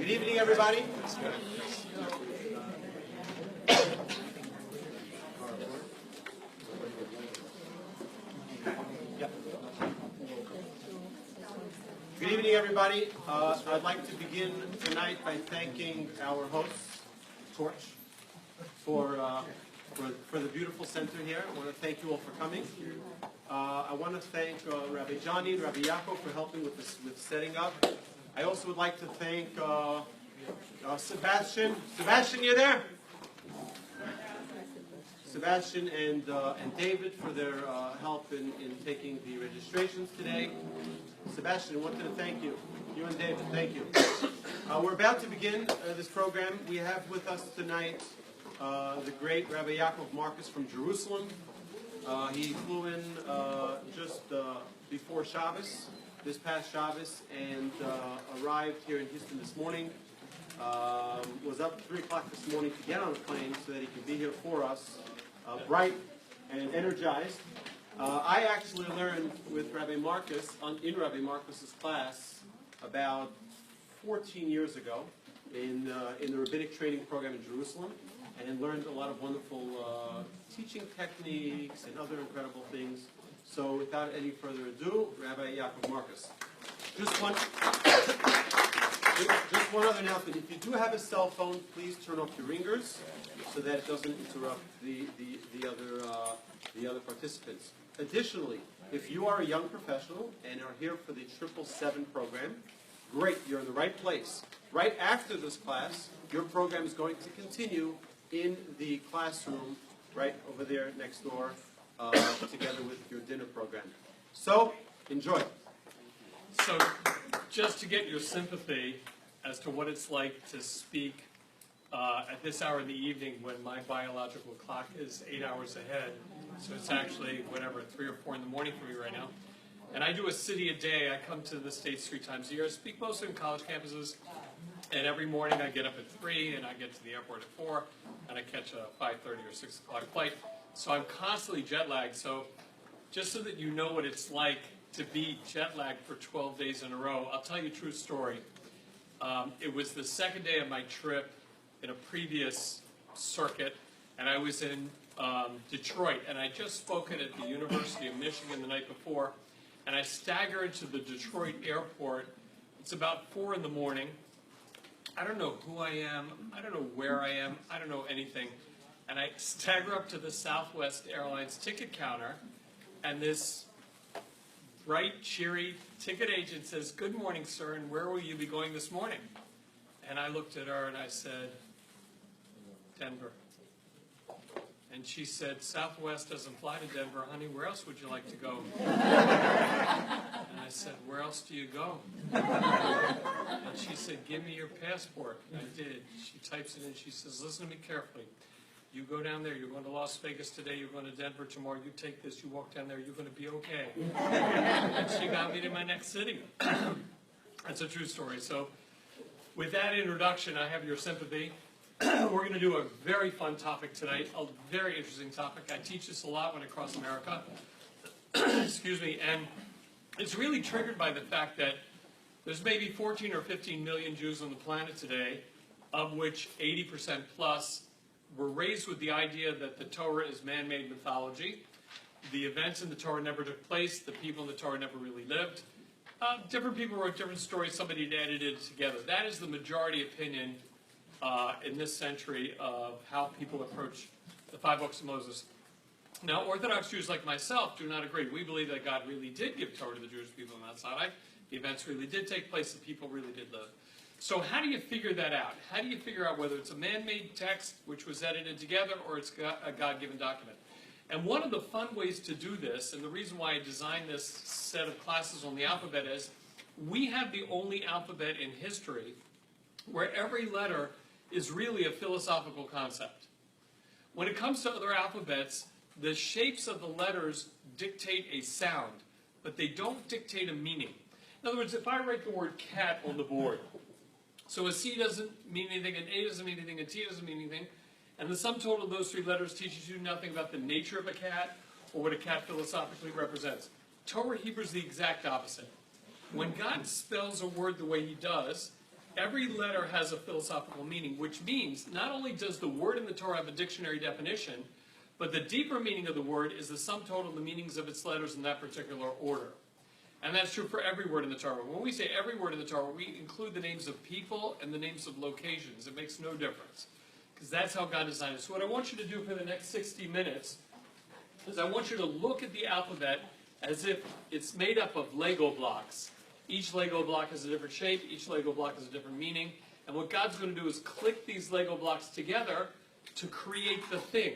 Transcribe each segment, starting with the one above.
Good evening, everybody. Good evening, everybody. I'd like to begin tonight by thanking our hosts, Torch, for the beautiful center here. I want to thank you all for coming. I want to thank Rabbi Johnny and Rabbi Yaakov for helping with setting up. I also would like to thank Sebastian. Sebastian, you there? Sebastian and David for their help in taking the registrations today. Sebastian, I wanted to thank you. You and David, thank you. We're about to begin this program. We have with us tonight the great Rabbi Yaakov Marcus from Jerusalem. He flew in just before Shabbos, this past Shabbos, and arrived here in Houston this morning. Was up at 3 o'clock this morning to get on a plane so that he could be here for us, bright and energized. I actually learned with Rabbi Marcus, in Rabbi Marcus's class, about 14 years ago in the rabbinic training program in Jerusalem, and learned a lot of wonderful teaching techniques and other incredible things. So without any further ado, Rabbi Yaakov Marcus. Just one other announcement. If you do have a cell phone, please turn off your ringers so that it doesn't interrupt the other participants. Additionally, if you are a young professional and are here for the 777 program, great, you're in the right place. Right after this class, your program is going to continue in the classroom right over there next door, together with your dinner program. So, enjoy. So, just to get your sympathy as to what it's like to speak at this hour in the evening when my biological clock is 8 hours ahead, so it's actually, 3 or 4 in the morning for me right now. And I do a city a day. I come to the States 3 times a year. I speak mostly in college campuses. And every morning I get up at 3 and I get to the airport at 4 and I catch a 5:30 or 6 o'clock flight. So I'm constantly jet lagged. So just so that you know what it's like to be jet lagged for 12 days in a row, I'll tell you a true story. It was the second day of my trip in a previous circuit, and I was in Detroit, and I just spoken at the University of Michigan the night before, and I stagger into the Detroit airport. It's about 4 in the morning. I don't know who I am. I don't know where I am. I don't know anything. And I stagger up to the Southwest Airlines ticket counter, and this bright, cheery ticket agent says, "Good morning, sir, and where will you be going this morning?" And I looked at her and I said, "Denver." And she said, "Southwest doesn't fly to Denver, honey. Where else would you like to go?" And I said, "Where else do you go?" And she said, "Give me your passport." And I did. She types it in. She says, "Listen to me carefully. You go down there. You're going to Las Vegas today. You're going to Denver tomorrow. You take this. You walk down there. You're going to be okay." And she got me to my next city. That's a true story. So with that introduction, I have your sympathy. We're going to do a very fun topic tonight, a very interesting topic. I teach this a lot when I cross America. Excuse me. And it's really triggered by the fact that there's maybe 14 or 15 million Jews on the planet today, of which 80% plus were raised with the idea that the Torah is man-made mythology. The events in the Torah never took place. The people in the Torah never really lived. Different people wrote different stories. Somebody had edited it together. That is the majority opinion in this century of how people approach the 5 books of Moses. Now, Orthodox Jews like myself do not agree. We believe that God really did give Torah to the Jewish people on Mount Sinai. The events really did take place. The people really did live. So how do you figure that out? How do you figure out whether it's a man-made text which was edited together or it's a God-given document? And one of the fun ways to do this, and the reason why I designed this set of classes on the alphabet is, we have the only alphabet in history where every letter is really a philosophical concept. When it comes to other alphabets, the shapes of the letters dictate a sound, but they don't dictate a meaning. In other words, if I write the word cat on the board, so a C doesn't mean anything, an A doesn't mean anything, a T doesn't mean anything, and the sum total of those 3 letters teaches you nothing about the nature of a cat or what a cat philosophically represents. Torah Hebrew is the exact opposite. When God spells a word the way he does, every letter has a philosophical meaning, which means not only does the word in the Torah have a dictionary definition, but the deeper meaning of the word is the sum total of the meanings of its letters in that particular order. And that's true for every word in the Torah. When we say every word in the Torah, we include the names of people and the names of locations. It makes no difference, because that's how God designed it. So what I want you to do for the next 60 minutes is I want you to look at the alphabet as if it's made up of Lego blocks. Each Lego block has a different shape. Each Lego block has a different meaning. And what God's going to do is click these Lego blocks together to create the thing.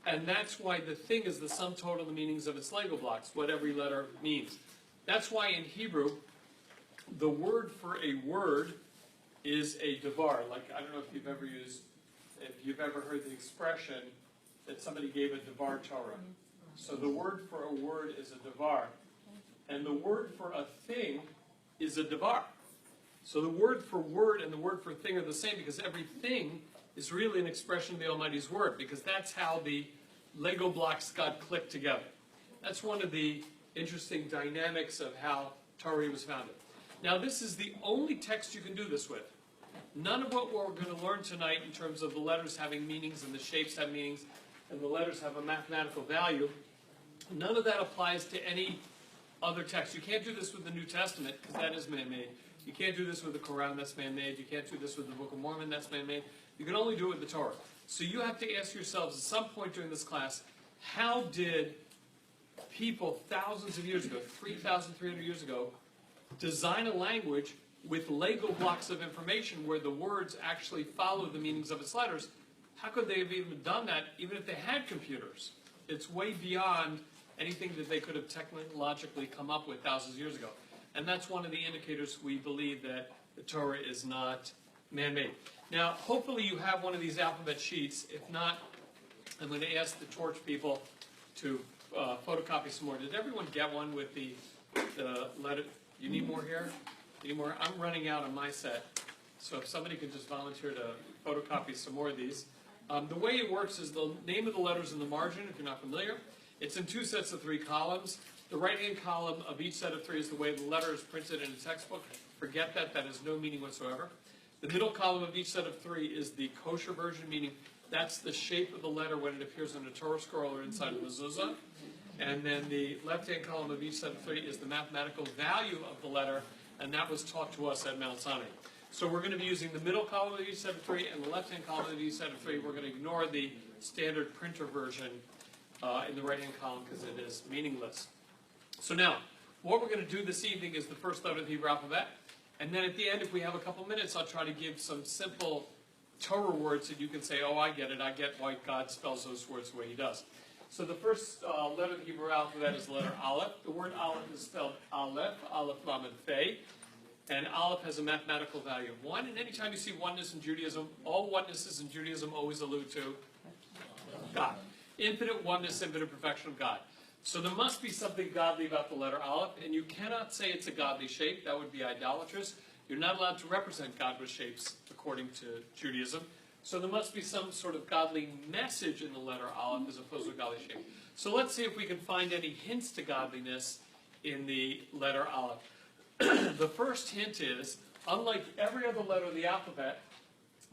And that's why the thing is the sum total of the meanings of its Lego blocks, what every letter means. That's why in Hebrew, the word for a word is a devar. Like, I don't know if you've ever heard the expression that somebody gave a devar Torah. So the word for a word is a devar. And the word for a thing is a devar. So the word for word and the word for thing are the same, because everything is really an expression of the Almighty's word, because that's how the Lego blocks got clicked together. That's one of the interesting dynamics of how Torah was founded. Now, this is the only text you can do this with. None of what we're going to learn tonight in terms of the letters having meanings and the shapes have meanings and the letters have a mathematical value, none of that applies to any other text. You can't do this with the New Testament, because that is man-made. You can't do this with the Quran, that's man-made. You can't do this with the Book of Mormon, that's man-made. You can only do it with the Torah. So you have to ask yourselves at some point during this class, how did people thousands of years ago, 3,300 years ago, design a language with Lego blocks of information where the words actually follow the meanings of its letters? How could they have even done that, even if they had computers? It's way beyond anything that they could have technologically come up with thousands of years ago. And that's one of the indicators we believe that the Torah is not man-made. Now, hopefully you have one of these alphabet sheets. If not, I'm going to ask the Torch people to photocopy some more. Did everyone get one with the letter? You need more here? You need more? I'm running out on my set. So if somebody could just volunteer to photocopy some more of these. The way it works is the name of the letters in the margin, if you're not familiar. It's in two sets of 3 columns. The right-hand column of each set of 3 is the way the letter is printed in a textbook. Forget that. That has no meaning whatsoever. The middle column of each set of 3 is the kosher version, meaning that's the shape of the letter when it appears on a Torah scroll or inside of a mezuzah. And then the left-hand column of each set of 3 is the mathematical value of the letter, and that was taught to us at Mount Sinai. So we're going to be using the middle column of each set of 3 and the left-hand column of each set of 3. We're going to ignore the standard printer version in the right-hand column because it is meaningless. So now, what we're going to do this evening is the first letter of the Hebrew alphabet. And then at the end, if we have a couple minutes, I'll try to give some simple Torah words that you can say, oh, I get it. I get why God spells those words the way he does. So the first letter of the Hebrew alphabet is the letter Aleph. The word Aleph is spelled Aleph, Aleph, Lamed, Fe. And Aleph has a mathematical value of 1. And anytime you see oneness in Judaism, all onenesses in Judaism always allude to God. Infinite oneness, infinite perfection of God. So there must be something godly about the letter Aleph, and you cannot say it's a godly shape. That would be idolatrous. You're not allowed to represent God with shapes according to Judaism. So there must be some sort of godly message in the letter Aleph as opposed to a godly shape. So let's see if we can find any hints to godliness in the letter Aleph. The first hint is, unlike every other letter of the alphabet,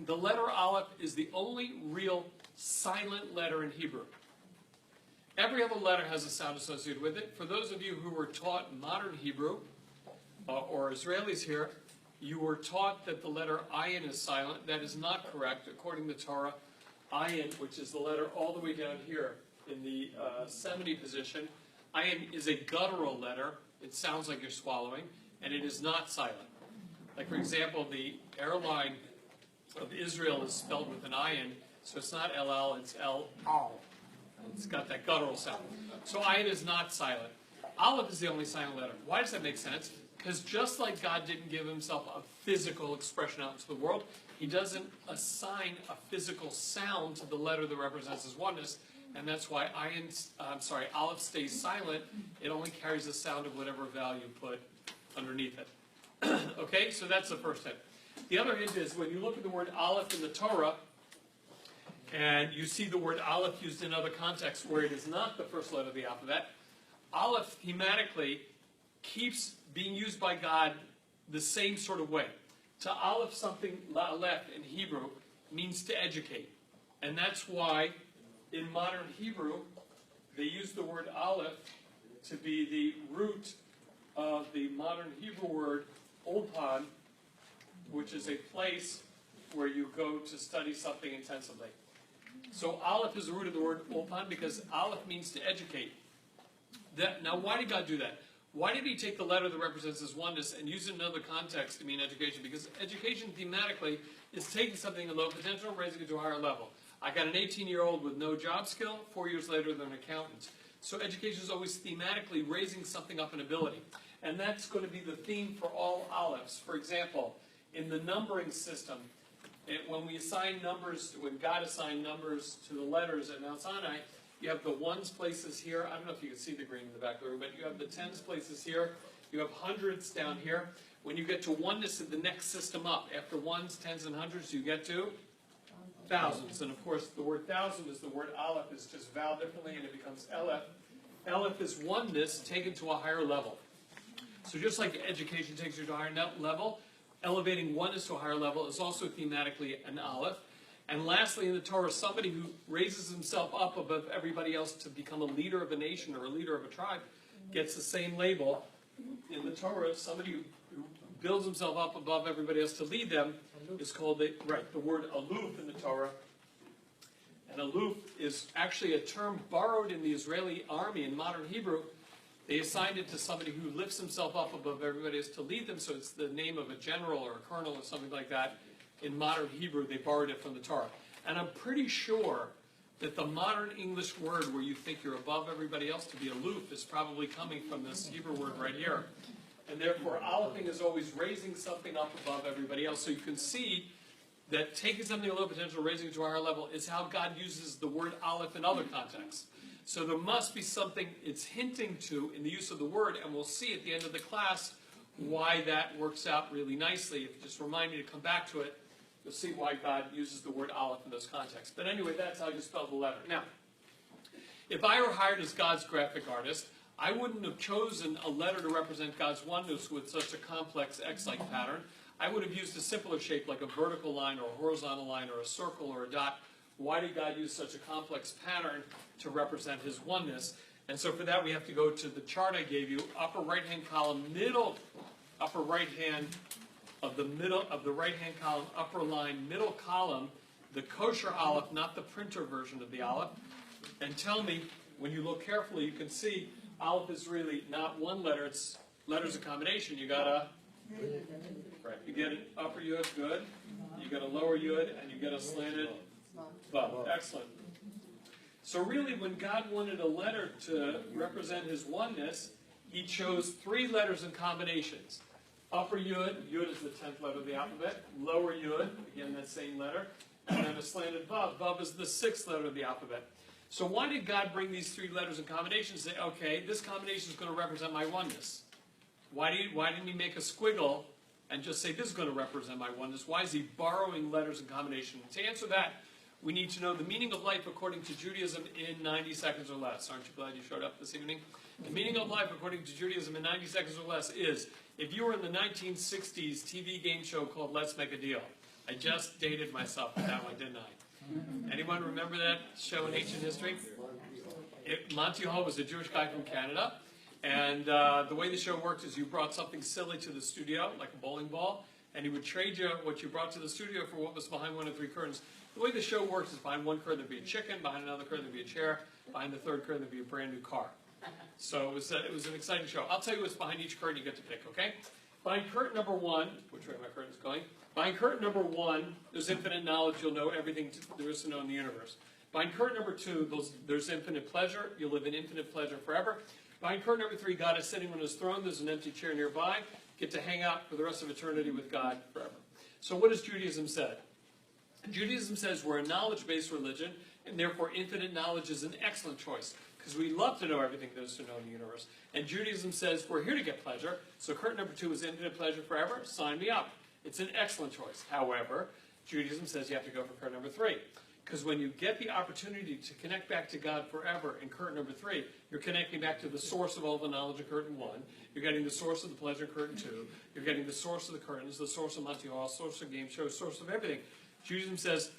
the letter Aleph is the only real silent letter in Hebrew. Every other letter has a sound associated with it. For those of you who were taught modern Hebrew, or Israelis here, you were taught that the letter ayin is silent. That is not correct. According to Torah, ayin, which is the letter all the way down here in the 70 position, ayin is a guttural letter. It sounds like you're swallowing, and it is not silent. Like, for example, the airline of Israel is spelled with an ayin, so it's not LL, it's L-Al. It's got that guttural sound. So ayin is not silent. Aleph is the only silent letter. Why does that make sense? Because just like God didn't give himself a physical expression out into the world, he doesn't assign a physical sound to the letter that represents his oneness, and that's why Aleph stays silent. It only carries the sound of whatever value you put underneath it. Okay, so that's the first hint. The other hint is when you look at the word Aleph in the Torah, and you see the word Aleph used in other contexts where it is not the first letter of the alphabet, Aleph thematically keeps being used by God the same sort of way. To aleph something, aleph in Hebrew, means to educate. And that's why in modern Hebrew, they use the word aleph to be the root of the modern Hebrew word ulpan, which is a place where you go to study something intensively. So aleph is the root of the word ulpan because aleph means to educate. Now, why did God do that? Why did he take the letter that represents his oneness and use it in another context to mean education? Because education thematically is taking something in low potential and raising it to a higher level. I got an 18-year-old with no job skill, 4 years later they're an accountant. So education is always thematically raising something up in ability. And that's going to be the theme for all alephs. For example, in the numbering system, when we assign numbers, when God assigned numbers to the letters at Mount Sinai, you have the ones places here. I don't know if you can see the green in the back of the room, but you have the tens places here. You have hundreds down here. When you get to oneness in the next system up, after ones, tens, and hundreds, you get to thousands. And of course, the word thousand is the word aleph, is just vowed differently, and it becomes eleph. Eleph is oneness taken to a higher level. So just like education takes you to a higher level, elevating oneness to a higher level is also thematically an aleph. And lastly, in the Torah, somebody who raises himself up above everybody else to become a leader of a nation or a leader of a tribe gets the same label. In the Torah, somebody who builds himself up above everybody else to lead them is called the word aloof in the Torah. And aloof is actually a term borrowed in the Israeli army in modern Hebrew. They assigned it to somebody who lifts himself up above everybody else to lead them, so it's the name of a general or a colonel or something like that. In modern Hebrew, they borrowed it from the Torah. And I'm pretty sure that the modern English word where you think you're above everybody else to be aloof is probably coming from this Hebrew word right here. And therefore, alephing is always raising something up above everybody else. So you can see that taking something of low potential, raising it to a higher level, is how God uses the word aleph in other contexts. So there must be something it's hinting to in the use of the word, and we'll see at the end of the class why that works out really nicely. If you just remind me to come back to it, you'll see why God uses the word aleph in those contexts. But anyway, that's how you spell the letter. Now, if I were hired as God's graphic artist, I wouldn't have chosen a letter to represent God's oneness with such a complex X-like pattern. I would have used a simpler shape like a vertical line or a horizontal line or a circle or a dot. Why did God use such a complex pattern to represent his oneness? And so for that, we have to go to the chart I gave you, upper right-hand column, upper right-hand of the middle of the right-hand column, upper line, middle column, the kosher aleph, not the printer version of the aleph. And tell me, when you look carefully, you can see aleph is really not one letter, it's letters of combination. You got a, right, you get an upper yud, good. You get a lower yud, and you get a slanted vav. Excellent. So really, when God wanted a letter to represent his oneness, he chose 3 letters in combinations. Upper yud, yud is the 10th letter of the alphabet. Lower yud, again that same letter. And then a slanted vav. Vav is the 6th letter of the alphabet. So why did God bring these 3 letters in combination and say, okay, this combination is going to represent my oneness? Why didn't he make a squiggle and just say this is going to represent my oneness? Why is he borrowing letters in combination? To answer that, we need to know the meaning of life according to Judaism in 90 seconds or less. Aren't you glad you showed up this evening? The meaning of life according to Judaism in 90 seconds or less is, if you were in the 1960s TV game show called Let's Make a Deal. I just dated myself with that one, didn't I? Anyone remember that show in ancient history? Monty Hall was a Jewish guy from Canada. And the way the show worked is you brought something silly to the studio, like a bowling ball, and he would trade you what you brought to the studio for what was behind one of 3 curtains. The way the show works is behind one curtain there'd be a chicken, behind another curtain there'd be a chair, behind the 3rd curtain there'd be a brand new car. So it was an exciting show. I'll tell you what's behind each curtain you get to pick, okay? Behind curtain number 1, which way my curtain's going? Behind curtain number 1, there's infinite knowledge. You'll know everything there is to know in the universe. Behind curtain number 2, there's infinite pleasure. You'll live in infinite pleasure forever. Behind curtain number 3, God is sitting on his throne. There's an empty chair nearby. Get to hang out for the rest of eternity with God forever. So what does Judaism say? Judaism says we're a knowledge-based religion, and therefore infinite knowledge is an excellent choice, because we love to know everything there is to know in the universe. And Judaism says we're here to get pleasure, so curtain number 2 is infinite pleasure forever. Sign me up. It's an excellent choice. However, Judaism says you have to go for curtain number 3. Because when you get the opportunity to connect back to God forever in curtain number 3, you're connecting back to the source of all the knowledge in curtain 1. You're getting the source of the pleasure in curtain 2. You're getting the source of the curtains, the source of Monty Hall, source of game shows, source of everything. Judaism says,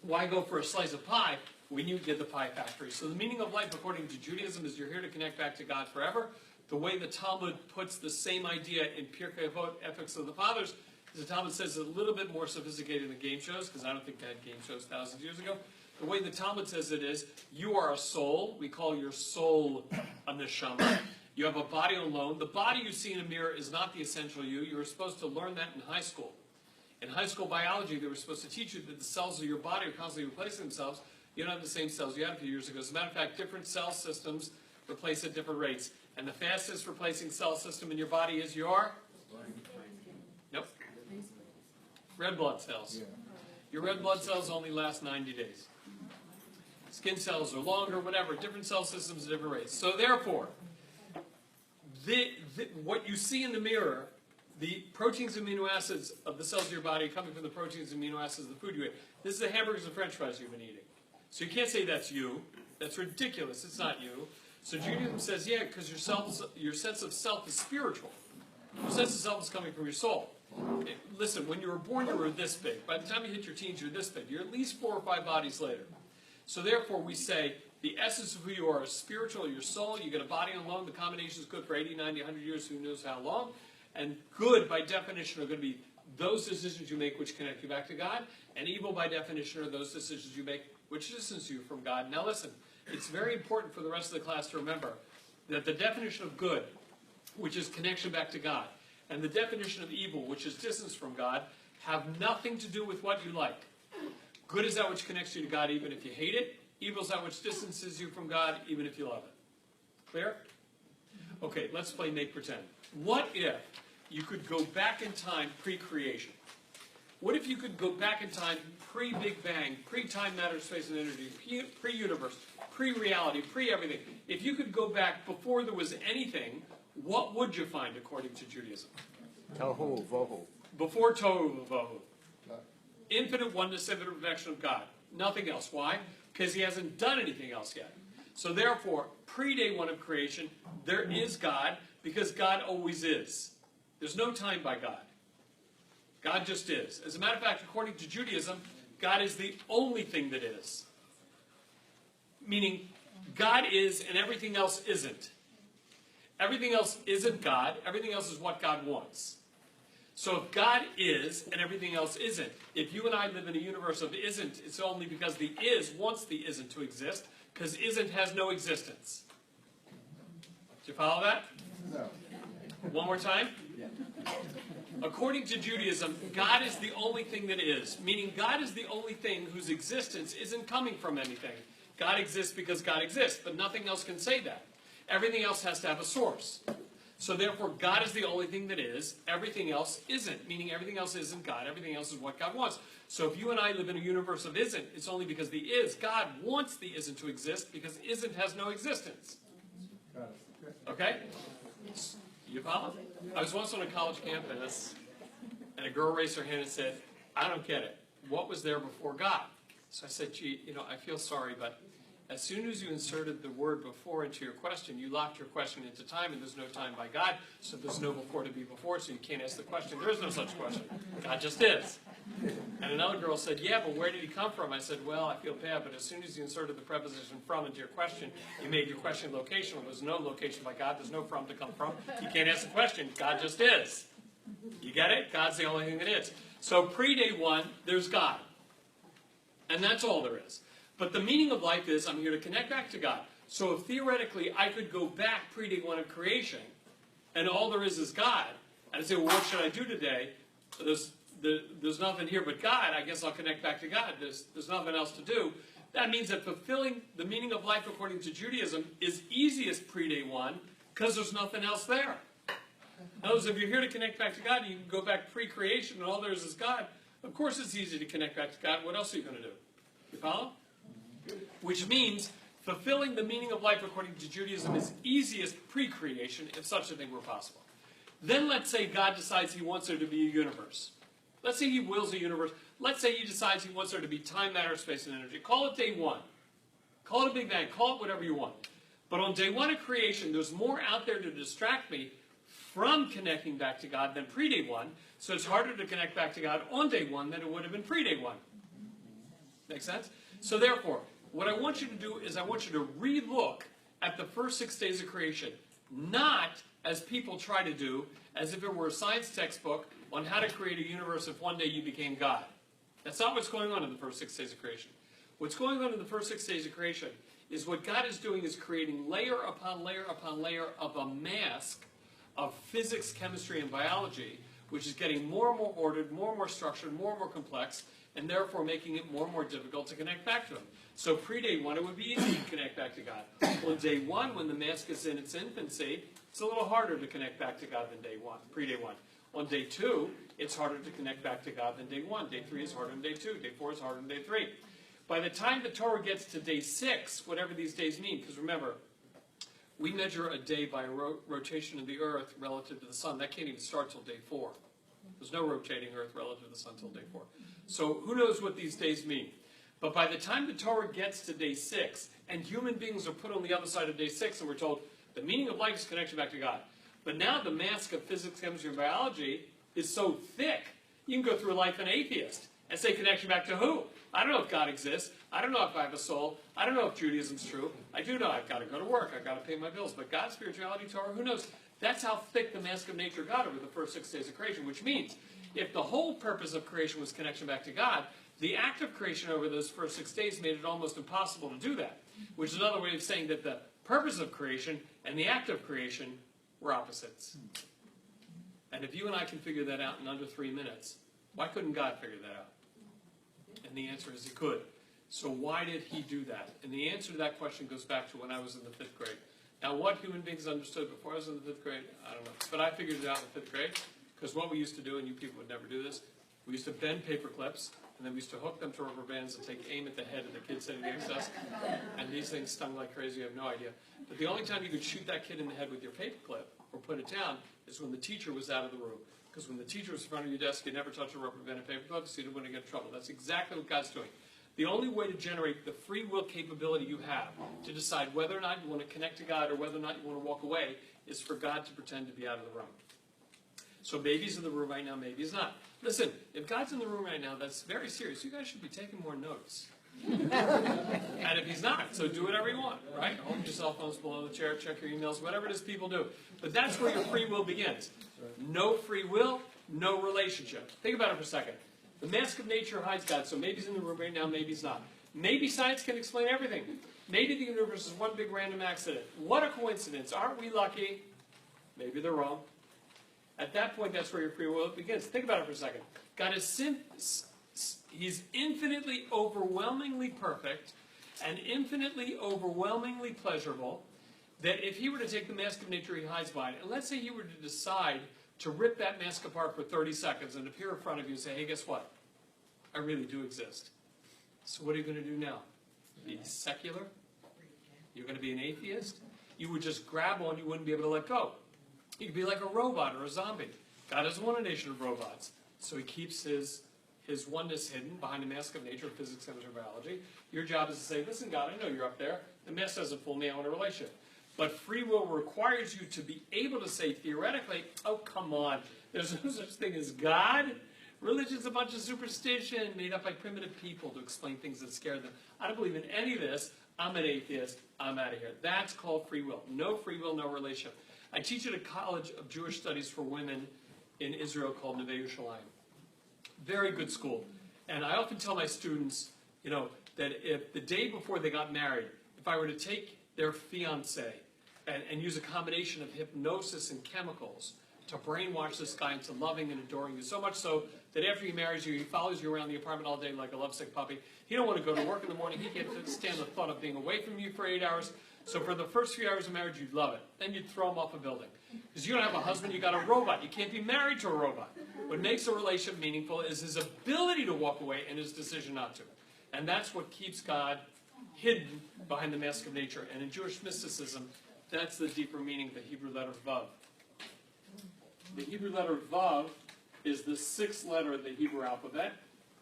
why go for a slice of pie when you get the pie factory? So the meaning of life, according to Judaism, is you're here to connect back to God forever. The way the Talmud puts the same idea in Pirkei Avot, Ethics of the Fathers, is the Talmud says it's a little bit more sophisticated than game shows, because I don't think they had game shows thousands of years ago. The way the Talmud says it is, you are a soul. We call your soul a neshama. You have a body alone. The body you see in a mirror is not the essential you. You were supposed to learn that in high school. In high school biology, they were supposed to teach you that the cells of your body are constantly replacing themselves. You don't have the same cells you had a few years ago. As a matter of fact, different cell systems replace at different rates. And the fastest replacing cell system in your body is your? Nope. Red blood cells. Your red blood cells only last 90 days. Skin cells are longer, whatever. Different cell systems at different rates. So therefore, what you see in the mirror, the proteins and amino acids of the cells of your body coming from the proteins and amino acids of the food you ate. This is the hamburgers and french fries you've been eating. So you can't say that's you. That's ridiculous. It's not you. So Judaism says, yeah, because your sense of self is spiritual. Your sense of self is coming from your soul. Listen, when you were born, you were this big. By the time you hit your teens, you're this big. You're at least 4 or 5 bodies later. So therefore, we say the essence of who you are is spiritual, your soul. You get a body alone. The combination is good for 80, 90, 100 years, who knows how long. And good, by definition, are going to be those decisions you make which connect you back to God. And evil, by definition, are those decisions you make which distance you from God. Now listen, it's very important for the rest of the class to remember that the definition of good, which is connection back to God, and the definition of evil, which is distance from God, have nothing to do with what you like. Good is that which connects you to God even if you hate it. Evil is that which distances you from God even if you love it. Clear? Okay, let's play make pretend. What if you could go back in time pre-creation? What if you could go back in time pre-Big Bang, pre-time, matter, space, and energy, pre-universe, pre-reality, pre-everything? If you could go back before there was anything, what would you find according to Judaism? Tohu vohu. Before Tohu Vohu. Infinite oneness, infinite perfection of God. Nothing else. Why? Because he hasn't done anything else yet. So therefore, pre-day 1 of creation, there is God, because God always is. There's no time by God. God just is. As a matter of fact, according to Judaism, God is the only thing that is. Meaning, God is and everything else isn't. Everything else isn't God. Everything else is what God wants. So if God is and everything else isn't, if you and I live in a universe of isn't, it's only because the is wants the isn't to exist, because isn't has no existence. Do you follow that? No. One more time? Yeah. According to Judaism, God is the only thing that is, meaning God is the only thing whose existence isn't coming from anything. God exists because God exists, but nothing else can say that. Everything else has to have a source. So therefore, God is the only thing that is, everything else isn't, meaning everything else isn't God, everything else is what God wants. So if you and I live in a universe of isn't, it's only because the is. God wants the isn't to exist because isn't has no existence. Okay? You follow? I was once on a college campus, and a girl raised her hand and said, I don't get it. What was there before God? So I said, gee, I feel sorry, but as soon as you inserted the word before into your question, you locked your question into time, and there's no time by God, so there's no before to be before, so you can't ask the question. There is no such question. God just is. And another girl said, yeah, but where did he come from? I said, well, I feel bad, but as soon as you inserted the preposition from into your question, you made your question locational. There's no location by God. There's no from to come from. You can't ask the question. God just is. You get it? God's the only thing that is. So pre-day 1, there's God. And that's all there is. But the meaning of life is I'm here to connect back to God. So if theoretically I could go back pre-day 1 of creation, and all there is God, and I say, well, what should I do today? There's nothing here but God. I guess I'll connect back to God. There's nothing else to do. That means that fulfilling the meaning of life according to Judaism is easiest pre-day 1 because there's nothing else there. In other words, if you're here to connect back to God, you can go back pre-creation and all there is God. Of course it's easy to connect back to God. What else are you going to do? You follow? Which means fulfilling the meaning of life according to Judaism is easiest pre-creation, if such a thing were possible. Then let's say God decides he wants there to be a universe. Let's say he wills a universe. let's say he decides he wants there to be time, matter, space, and energy. Call it day one. Call it a Big Bang. Call it whatever you want. But on day one of creation, there's more out there to distract me from connecting back to God than pre-day one. So it's harder to connect back to God on day one than it would have been pre-day one. Make sense? So therefore, what I want you to do is I want you to re-look at the first 6 days of creation, not as people try to do, as if it were a science textbook on how to create a universe if one day you became God. That's not what's going on in the first 6 days of creation. What's going on in the first 6 days of creation is what God is doing is creating layer upon layer upon layer of a mask of physics, chemistry, and biology, which is getting more and more ordered, more and more structured, more and more complex, and therefore making it more and more difficult to connect back to Him. So pre-day one, it would be easy to connect back to God. On day one, when the mask is in its infancy, it's a little harder to connect back to God than day one, pre-day one. On day two, it's harder to connect back to God than day one. Day three is harder than day two. Day four is harder than day three. By the time the Torah gets to day 6, whatever these days mean, because remember, we measure a day by rotation of the earth relative to the sun. That can't even start till day 4. There's no rotating earth relative to the sun till day 4. So who knows what these days mean? But by the time the Torah gets to day 6, and human beings are put on the other side of day 6, and we're told the meaning of life is connection back to God. But now the mask of physics, chemistry, and biology is so thick, you can go through life an atheist and say connection back to who? I don't know if God exists. I don't know if I have a soul. I don't know if Judaism's true. I do know I've got to go to work. I've got to pay my bills. But God, spirituality, Torah, who knows? That's how thick the mask of nature got over the first 6 days of creation, which means if the whole purpose of creation was connection back to God, the act of creation over those first 6 days made it almost impossible to do that, which is another way of saying that the purpose of creation and the act of creation were opposites. And if you and I can figure that out in under 3 minutes, why couldn't God figure that out? And the answer is He could. So why did He do that? And the answer to that question goes back to when I was in the 5th grade. Now, what human beings understood before I was in the 5th grade, I don't know. But I figured it out in the 5th grade, because what we used to do, and you people would never do this, we used to bend paper clips, and then we used to hook them to rubber bands and take aim at the head of the kid sitting next to us. And these things stung like crazy, you have no idea. But the only time you could shoot that kid in the head with your paper clip, or put it down, is when the teacher was out of the room. Because when the teacher was in front of your desk, you never touch a rubber band and paper clip, so you didn't want to get in trouble. That's exactly what God's doing. The only way to generate the free will capability you have to decide whether or not you want to connect to God or whether or not you want to walk away is for God to pretend to be out of the room. So maybe He's in the room right now, maybe He's not. Listen, if God's in the room right now, that's very serious. You guys should be taking more notes. And if He's not, so do whatever you want, right? Hold your cell phones below the chair, check your emails, whatever it is people do. But that's where your free will begins. No free will, no relationship. Think about it for a second. The mask of nature hides God, so maybe He's in the room right now, maybe He's not. Maybe science can explain everything. Maybe the universe is one big random accident. What a coincidence. Aren't we lucky? Maybe they're wrong. At that point, that's where your free will begins. Think about it for a second. God is He's infinitely, overwhelmingly perfect and infinitely, overwhelmingly pleasurable, that if He were to take the mask of nature He hides behind, and let's say He were to decide to rip that mask apart for 30 seconds and appear in front of you and say, hey, guess what? I really do exist. So what are you going to do now? Be secular? You're going to be an atheist? You would just grab on, you wouldn't be able to let go. You could be like a robot or a zombie. God doesn't want a nation of robots. So He keeps His oneness hidden behind the mask of nature, physics, chemistry, and biology. Your job is to say, listen, God, I know you're up there. The mask doesn't fool me. I want a relationship. But free will requires you to be able to say, theoretically, oh, come on. There's no such thing as God. Religion's a bunch of superstition made up by primitive people to explain things that scare them. I don't believe in any of this. I'm an atheist. I'm out of here. That's called free will. No free will, no relationship. I teach at a college of Jewish studies for women in Israel called Neve Yerushalayim. Very good school. And I often tell my students, that if the day before they got married, if I were to take their fiancé and use a combination of hypnosis and chemicals to brainwash this guy into loving and adoring you, so much so that after he marries you, he follows you around the apartment all day like a lovesick puppy. He don't want to go to work in the morning. He can't stand the thought of being away from you for 8 hours. So for the first few hours of marriage, you'd love it. Then you'd throw him off a building. Because you don't have a husband, you got a robot. You can't be married to a robot. What makes a relationship meaningful is his ability to walk away and his decision not to. And that's what keeps God hidden behind the mask of nature. And in Jewish mysticism, that's the deeper meaning of the Hebrew letter Vav. The Hebrew letter Vav is the 6th letter of the Hebrew alphabet.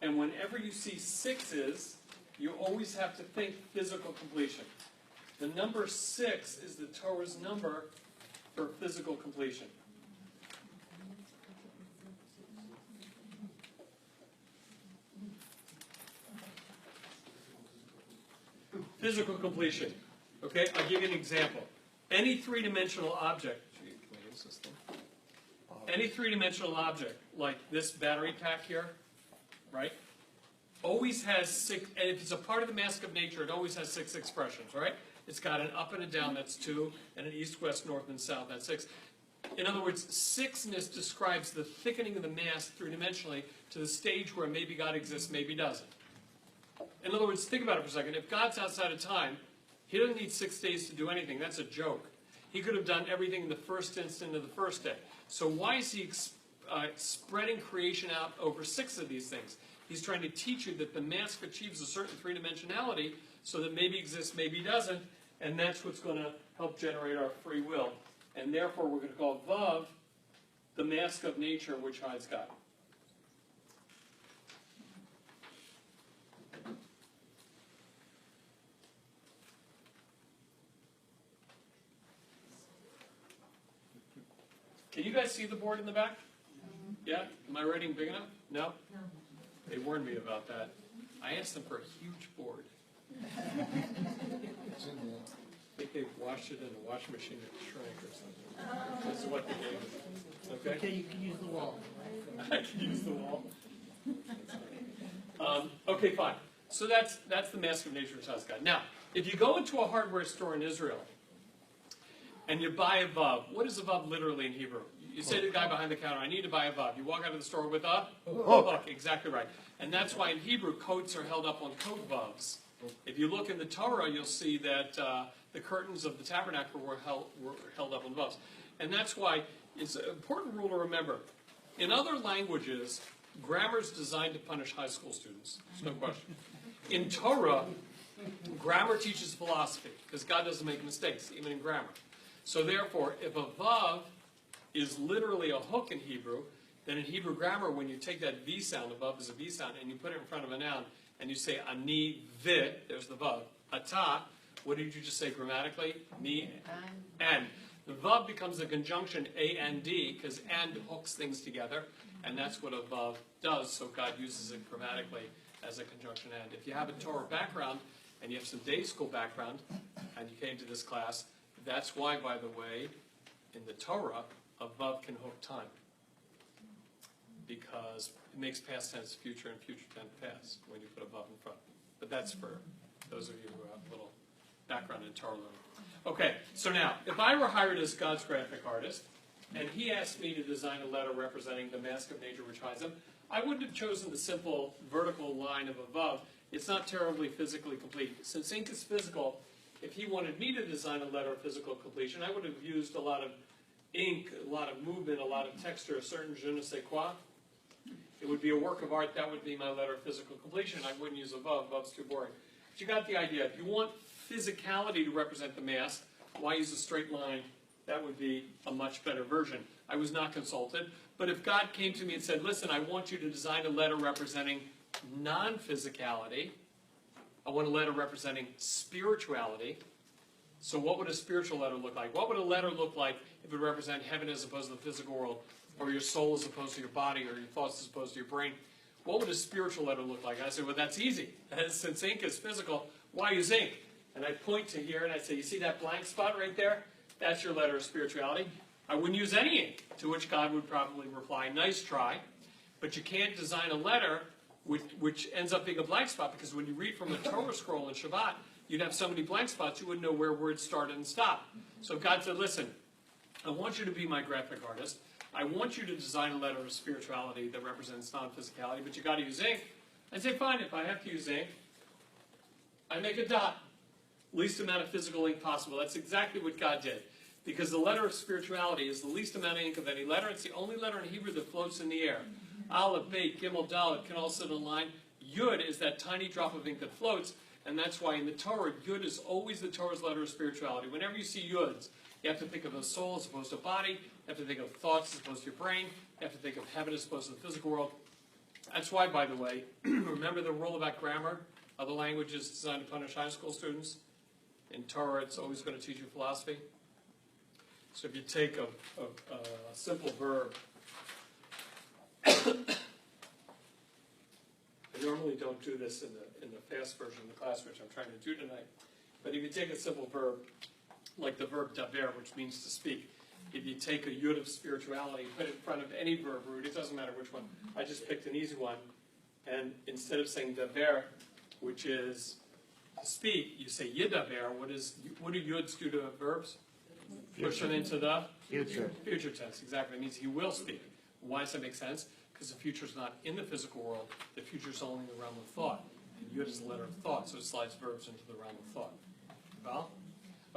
And whenever you see sixes, you always have to think physical completion. The number 6 is the Torah's number for physical completion. Physical completion. Okay, I'll give you an example. Any three-dimensional object, any three-dimensional object, like this battery pack here, right, always has 6, and if it's a part of the mask of nature, it always has 6 expressions, right? It's got an up and a down, that's 2, and an east, west, north, and south, that's 6. In other words, sixness describes the thickening of the mass three-dimensionally to the stage where maybe God exists, maybe doesn't. In other words, think about it for a second. If God's outside of time, he doesn't need 6 days to do anything. That's a joke. He could have done everything in the first instant of the first day. So why is he spreading creation out over 6 of these things? He's trying to teach you that the mask achieves a certain three-dimensionality so that maybe exists, maybe doesn't, and that's what's going to help generate our free will. And therefore, we're going to call Vav the mask of nature which hides God. Can you guys see the board in the back? Yeah? Am I writing big enough? No? No. They warned me about that. I asked them for a huge board. I think they washed it in the washing machine at the shrink or something. This is what they gave me. Okay? Okay, you can use the wall. I can use the wall. Okay, fine. So that's the mask of nature which has God. Now, if you go into a hardware store in Israel and you buy a vav, what is a vav literally in Hebrew? You say to the guy behind the counter, I need to buy a vav. You walk out of the store with a hook. Exactly right. And that's why in Hebrew, coats are held up on coat vavs. If you look in the Torah, you'll see that the curtains of the tabernacle were held up on vavs. And that's why it's an important rule to remember. In other languages, grammar is designed to punish high school students. There's no question. In Torah, grammar teaches philosophy, because God doesn't make mistakes, even in grammar. So therefore, if a vav is literally a hook in Hebrew, then in Hebrew grammar, when you take that V sound, a vav is a V sound, and you put it in front of a noun, and you say ani vi, there's the vav. Ata, what did you just say grammatically? Me and. The vav becomes a conjunction and, because and hooks things together, and that's what a vav does, so God uses it grammatically as a conjunction and. If you have a Torah background, and you have some day school background, and you came to this class, that's why, by the way, in the Torah, a vav can hook time. Because it makes past tense future and future tense past when you put a vav in front. But that's for those of you who have a little background in Torah learning. Okay, so now, if I were hired as God's graphic artist, and he asked me to design a letter representing the mask of nature which hides him, I wouldn't have chosen the simple vertical line of a vav. It's not terribly physically complete. Since ink is physical, if he wanted me to design a letter of physical completion, I would have used a lot of ink, a lot of movement, a lot of texture, a certain je ne sais quoi. It would be a work of art. That would be my letter of physical completion. I wouldn't use a vav. Vav's too boring. But you got the idea. If you want physicality to represent the mask, why use a straight line? That would be a much better version. I was not consulted. But if God came to me and said, listen, I want you to design a letter representing non-physicality. I want a letter representing spirituality. So what would a spiritual letter look like? What would a letter look like if it represented heaven as opposed to the physical world, or your soul as opposed to your body, or your thoughts as opposed to your brain? What would a spiritual letter look like? And I said, well, that's easy. Since ink is physical, why use ink? And I'd point to here and I'd say, you see that blank spot right there? That's your letter of spirituality. I wouldn't use any ink, to which God would probably reply, nice try. But you can't design a letter which ends up being a blank spot, because when you read from a Torah scroll in Shabbat, you'd have so many blank spots you wouldn't know where words started and stopped. So God said, listen, I want you to be my graphic artist. I want you to design a letter of spirituality that represents non-physicality, but you got to use ink. I'd say, fine, if I have to use ink, I make a dot. Least amount of physical ink possible. That's exactly what God did. Because the letter of spirituality is the least amount of ink of any letter. It's the only letter in Hebrew that floats in the air. Aleph, Beit, Gimel, Dalet can all sit in a line. Yud is that tiny drop of ink that floats, and that's why in the Torah, Yud is always the Torah's letter of spirituality. Whenever you see Yuds, you have to think of a soul as opposed to a body. You have to think of thoughts as opposed to your brain. You have to think of heaven as opposed to the physical world. That's why, by the way, remember the rule about grammar? Other languages designed to punish high school students? In Torah, it's always going to teach you philosophy. So if you take a simple verb, I normally don't do this in the fast version of the class, which I'm trying to do tonight. But if you take a simple verb, like the verb daber, which means to speak, if you take a yud of spirituality, put it in front of any verb root, it doesn't matter which one. I just picked an easy one. And instead of saying daber, which is to speak, you say yidaber. What do yuds do to verbs? Push them into the future tense. Exactly. It means he will speak. Why does that make sense? Because the future is not in the physical world. The future is only in the realm of thought. And yud is a letter of thought, so it slides verbs into the realm of thought. Well?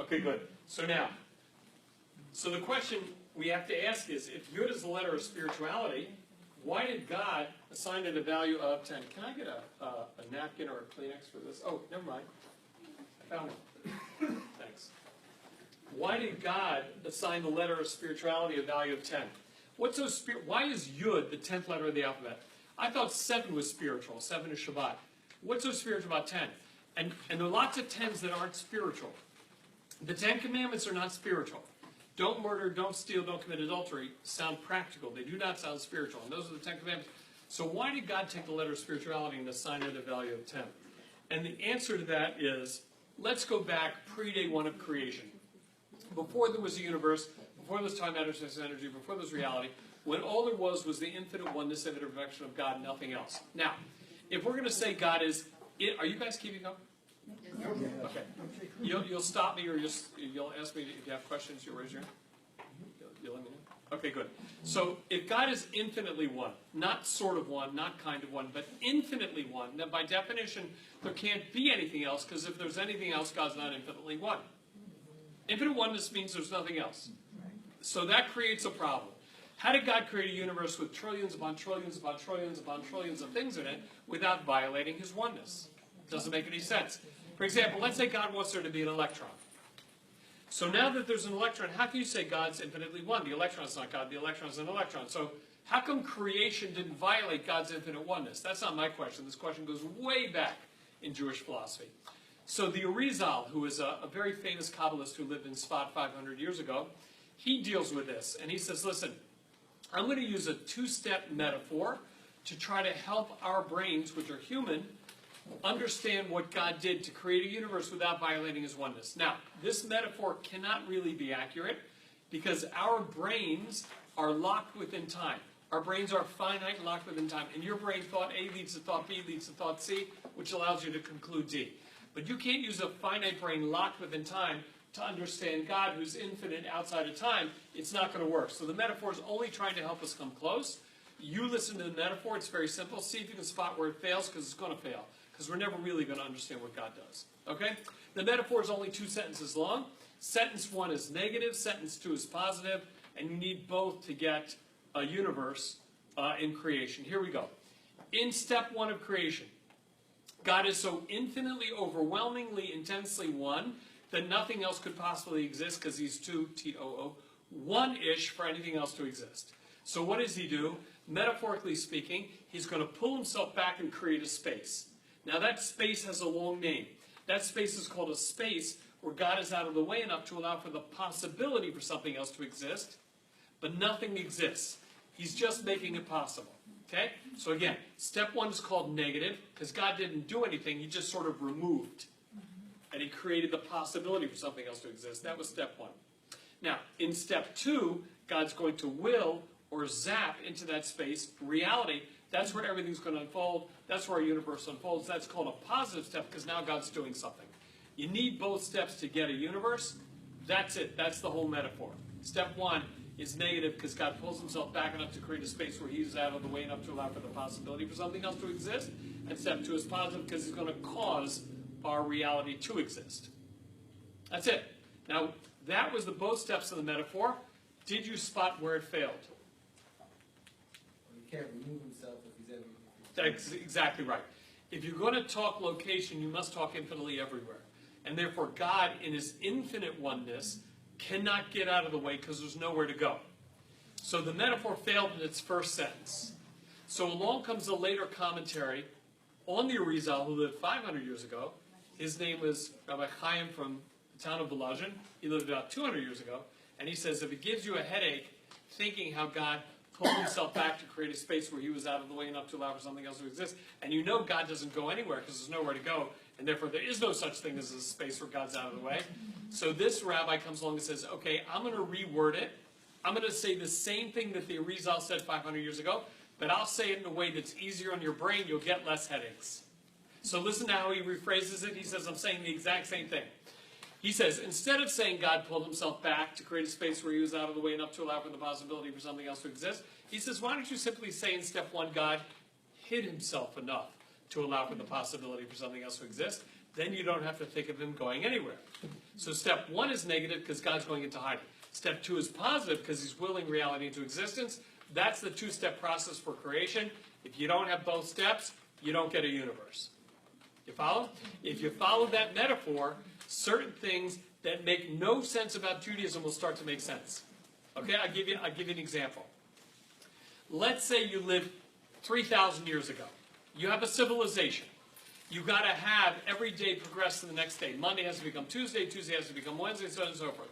Okay, good. So now, so the question we have to ask is, if yud is a letter of spirituality, why did God assign it a value of 10? Can I get a napkin or a Kleenex for this? Oh, never mind. I found one. Thanks. Why did God assign the letter of spirituality a value of 10? Why is Yud the 10th letter of the alphabet? I thought 7 was spiritual. 7 is Shabbat. What's so spiritual about 10? And there are lots of 10s that aren't spiritual. The 10 Commandments are not spiritual. Don't murder, don't steal, don't commit adultery sound practical. They do not sound spiritual. And those are the 10 Commandments. So why did God take the letter of spirituality and assign it a value of 10? And the answer to that is, let's go back pre-day 1 of creation. Before there was a universe, before there was time, matter, space, energy, before there was reality, when all there was the infinite oneness, infinite perfection of God, nothing else. Now, if we're going to say God is, are you guys keeping up? Okay. You'll stop me or you'll ask me if you have questions, you'll raise your hand? You'll let me know? Okay, good. So if God is infinitely one, not sort of one, not kind of one, but infinitely one, then by definition, there can't be anything else, because if there's anything else, God's not infinitely one. Infinite oneness means there's nothing else. So that creates a problem. How did God create a universe with trillions upon trillions upon trillions upon trillions of things in it without violating his oneness? Doesn't make any sense. For example, let's say God wants there to be an electron. So now that there's an electron, how can you say God's infinitely one? The electron's not God, the electron's an electron. So how come creation didn't violate God's infinite oneness? That's not my question. This question goes way back in Jewish philosophy. So the Arizal, who is a very famous Kabbalist who lived in Sfat 500 years ago, he deals with this. And he says, listen, I'm going to use a two-step metaphor to try to help our brains, which are human, understand what God did to create a universe without violating his oneness. Now, this metaphor cannot really be accurate because our brains are locked within time. Our brains are finite and locked within time. And your brain thought A leads to thought B leads to thought C, which allows you to conclude D. But you can't use a finite brain locked within time to understand God, who's infinite outside of time. It's not going to work. So the metaphor is only trying to help us come close. You listen to the metaphor. It's very simple. See if you can spot where it fails, because it's going to fail. Because we're never really going to understand what God does. Okay? The metaphor is only 2 sentences long. Sentence 1 is negative. Sentence 2 is positive. And you need both to get a universe in creation. Here we go. In step 1 of creation, God is so infinitely, overwhelmingly, intensely one that nothing else could possibly exist because he's too, T-O-O, one-ish for anything else to exist. So what does he do? Metaphorically speaking, he's going to pull himself back and create a space. Now that space has a long name. That space is called a space where God is out of the way enough to allow for the possibility for something else to exist, but nothing exists. He's just making it possible. Okay? So again, step 1 is called negative, because God didn't do anything, he just sort of removed. And he created the possibility for something else to exist. That was step 1. Now, in step 2, God's going to will or zap into that space reality. That's where everything's going to unfold. That's where our universe unfolds. That's called a positive step, because now God's doing something. You need both steps to get a universe. That's it. That's the whole metaphor. Step 1 is negative because God pulls himself back enough to create a space where he's out of the way enough to allow for the possibility for something else to exist. And step 2 is positive because he's going to cause our reality to exist. That's it. Now, that was the both steps of the metaphor. Did you spot where it failed? He can't remove himself if he's ever... That's exactly right. If you're going to talk location, you must talk infinitely everywhere. And therefore, God, in his infinite oneness, cannot get out of the way because there's nowhere to go. So the metaphor failed in its first sentence. So along comes a later commentary on the Arizal, who lived 500 years ago. His name was Rabbi Chaim from the town of Volozhin. He lived about 200 years ago. And he says, if it gives you a headache thinking how God pulled himself back to create a space where he was out of the way enough to allow for something else to exist, and you know God doesn't go anywhere because there's nowhere to go, and therefore there is no such thing as a space where God's out of the way. So this rabbi comes along and says, okay, I'm going to reword it. I'm going to say the same thing that the Arizal said 500 years ago, but I'll say it in a way that's easier on your brain. You'll get less headaches. So listen to how he rephrases it. He says, I'm saying the exact same thing. He says, instead of saying God pulled himself back to create a space where he was out of the way enough to allow for the possibility for something else to exist, he says, why don't you simply say in step one, God hid himself enough to allow for the possibility for something else to exist? Then you don't have to think of him going anywhere. So step one is negative because God's going into hiding. Step two is positive because he's willing reality into existence. That's the two-step process for creation. If you don't have both steps, you don't get a universe. You follow? If you follow that metaphor, certain things that make no sense about Judaism will start to make sense. Okay, I'll give you an example. Let's say you lived 3,000 years ago. You have a civilization. You've got to have every day progress to the next day. Monday has to become Tuesday, Tuesday has to become Wednesday, so on and so forth.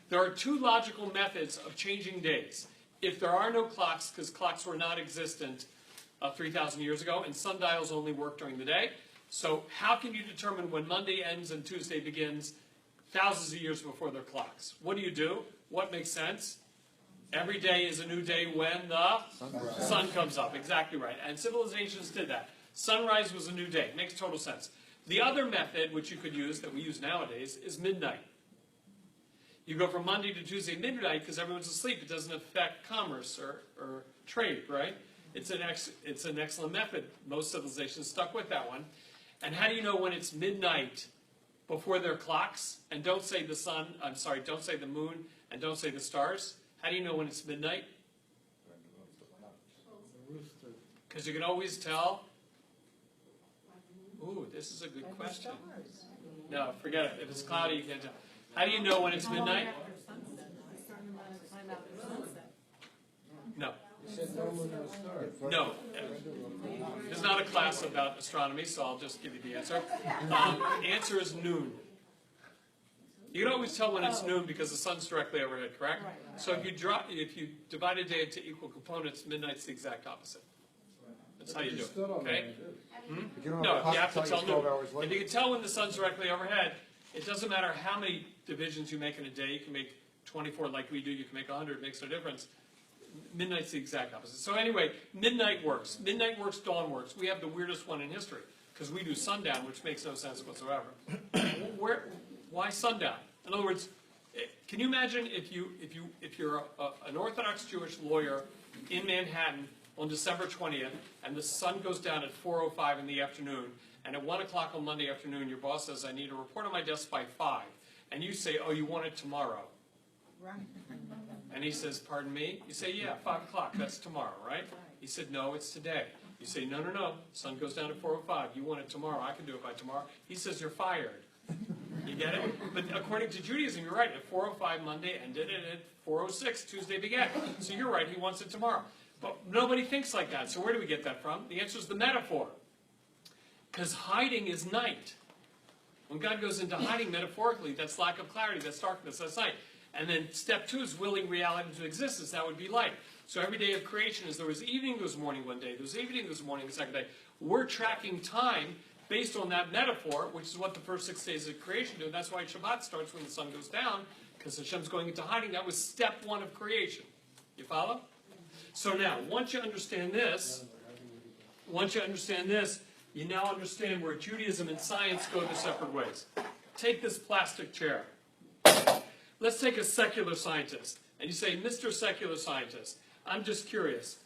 There are two logical methods of changing days. If there are no clocks, because clocks were not existent 3,000 years ago, and sundials only work during the day, so how can you determine when Monday ends and Tuesday begins thousands of years before their clocks? What do? What makes sense? Every day is a new day when the sun comes up. Exactly right. And civilizations did that. Sunrise was a new day. Makes total sense. The other method, which you could use, that we use nowadays, is midnight. You go from Monday to Tuesday midnight because everyone's asleep. It doesn't affect commerce or trade, right? It's an excellent method. Most civilizations stuck with that one. And how do you know when it's midnight before their clocks? And don't say the sun, don't say the moon, and don't say the stars. How do you know when it's midnight? Because you can always tell. Ooh, this is a good question. No, forget it. If it's cloudy, you can't tell. How do you know when it's midnight? No. No. There's not a class about astronomy, so I'll just give you the answer. Answer is noon. You can always tell when it's noon because the sun's directly overhead, correct? So if you divide a day into equal components, midnight's the exact opposite. That's how you do it. Okay? No, you have to tell noon. If you can tell when the sun's directly overhead, it doesn't matter how many divisions you make in a day. You can make 24 like we do. You can make 100. It makes no difference. Midnight's the exact opposite. So anyway, midnight works. Midnight works, dawn works. We have the weirdest one in history because we do sundown, which makes no sense whatsoever. Why sundown? In other words, can you imagine if you're an Orthodox Jewish lawyer in Manhattan on December 20th and the sun goes down at 4:05 in the afternoon, and at 1 o'clock on Monday afternoon your boss says, I need a report on my desk by 5, and you say, oh, you want it tomorrow. Right. And he says, pardon me? You say, yeah, 5 o'clock, that's tomorrow, right? He said, no, it's today. You say, no, sun goes down at 4:05, you want it tomorrow, I can do it by tomorrow. He says, you're fired. You get it? But according to Judaism, you're right. At 4:05 Monday ended, and at 4:06 Tuesday began. So you're right, he wants it tomorrow. But nobody thinks like that. So where do we get that from? The answer is the metaphor. Because hiding is night. When God goes into hiding metaphorically, that's lack of clarity, that's darkness, that's night. And then step 2 is willing reality into existence. That would be light. So every day of creation is there was evening, there was morning one day. There was evening, there was morning the second day. We're tracking time based on that metaphor, which is what the first 6 days of creation do. And that's why Shabbat starts when the sun goes down, because Hashem's going into hiding. That was step 1 of creation. You follow? So now, once you understand this, you now understand where Judaism and science go their separate ways. Take this plastic chair. Let's take a secular scientist. And you say, Mr. Secular Scientist, I'm just curious.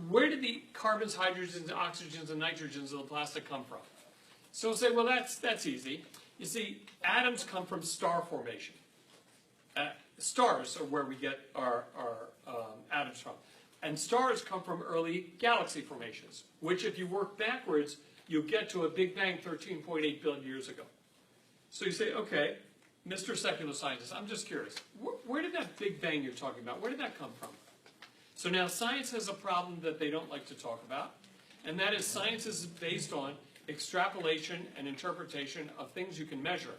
Where did the carbons, hydrogens, oxygens, and nitrogens of the plastic come from? So we'll say, well, that's easy. You see, atoms come from star formation. Stars are where we get our atoms from. And stars come from early galaxy formations, which if you work backwards, you'll get to a Big Bang 13.8 billion years ago. So you say, okay, Mr. Secular Scientist, I'm just curious. Where did that Big Bang you're talking about, where did that come from? So now science has a problem that they don't like to talk about, and that is science is based on extrapolation and interpretation of things you can measure.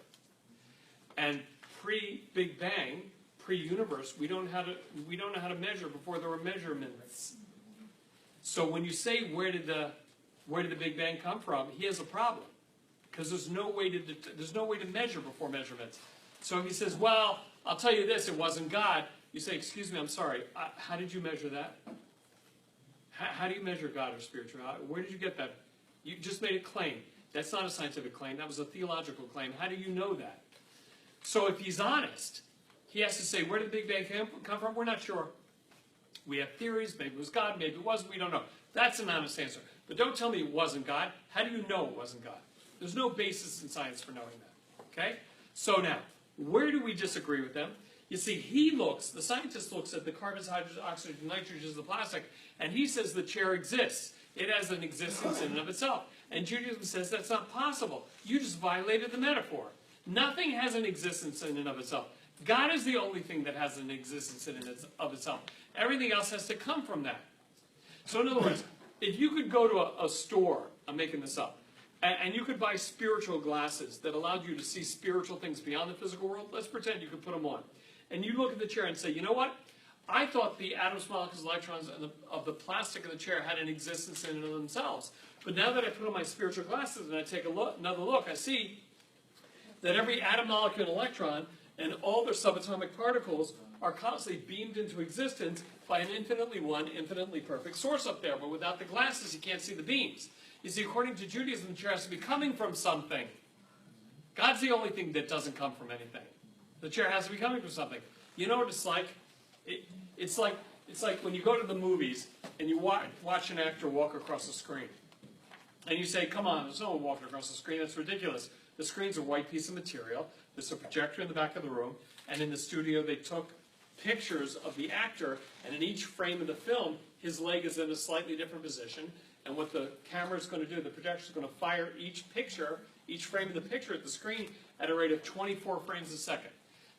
And pre-Big Bang, pre-universe, we don't know how to measure before there were measurements. So when you say where did the Big Bang come from, he has a problem, because there's no way to measure before measurements. So if he says, well, I'll tell you this, it wasn't God, you say, excuse me, I'm sorry, how did you measure that? How do you measure God or spirituality? Where did you get that? You just made a claim. That's not a scientific claim, that was a theological claim. How do you know that? So if he's honest, he has to say, where did the Big Bang come from? We're not sure. We have theories, maybe it was God, maybe it wasn't, we don't know. That's an honest answer. But don't tell me it wasn't God. How do you know it wasn't God? There's no basis in science for knowing that. Okay? So now, where do we disagree with them? You see, the scientist looks at the carbons, hydrogen, oxygen, nitrogen, the plastic, and he says the chair exists. It has an existence in and of itself. And Judaism says that's not possible. You just violated the metaphor. Nothing has an existence in and of itself. God is the only thing that has an existence in and of itself. Everything else has to come from that. So in other words, if you could go to a store, I'm making this up, and you could buy spiritual glasses that allowed you to see spiritual things beyond the physical world, let's pretend you could put them on. And you look at the chair and say, you know what? I thought the atoms, molecules, electrons of the plastic of the chair had an existence in and of themselves. But now that I put on my spiritual glasses and I take another look, I see that every atom, molecule, and electron and all their subatomic particles are constantly beamed into existence by an infinitely one, infinitely perfect source up there. But without the glasses, you can't see the beams. You see, according to Judaism, the chair has to be coming from something. God's the only thing that doesn't come from anything. The chair has to be coming from something. You know what it's like? It's like when you go to the movies and you watch an actor walk across the screen. And you say, come on, there's no one walking across the screen. That's ridiculous. The screen's a white piece of material. There's a projector in the back of the room. And in the studio, they took pictures of the actor. And in each frame of the film, his leg is in a slightly different position. And what the camera's going to do, the projector's going to fire each frame of the picture at the screen at a rate of 24 frames a second.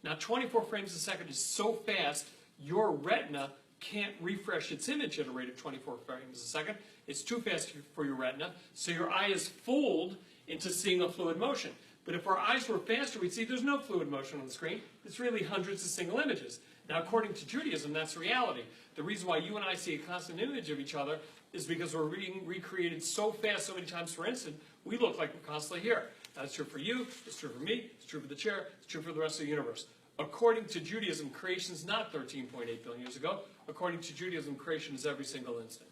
Now, 24 frames a second is so fast, your retina can't refresh its image at a rate of 24 frames a second. It's too fast for your retina, so your eye is fooled into seeing a fluid motion. But if our eyes were faster, we'd see there's no fluid motion on the screen. It's really hundreds of single images. Now, according to Judaism, that's reality. The reason why you and I see a constant image of each other is because we're being recreated so fast, so many times per instant, we look like we're constantly here. That's true for you, it's true for me, it's true for the chair, it's true for the rest of the universe. According to Judaism, creation is not 13.8 billion years ago. According to Judaism, creation is every single instant.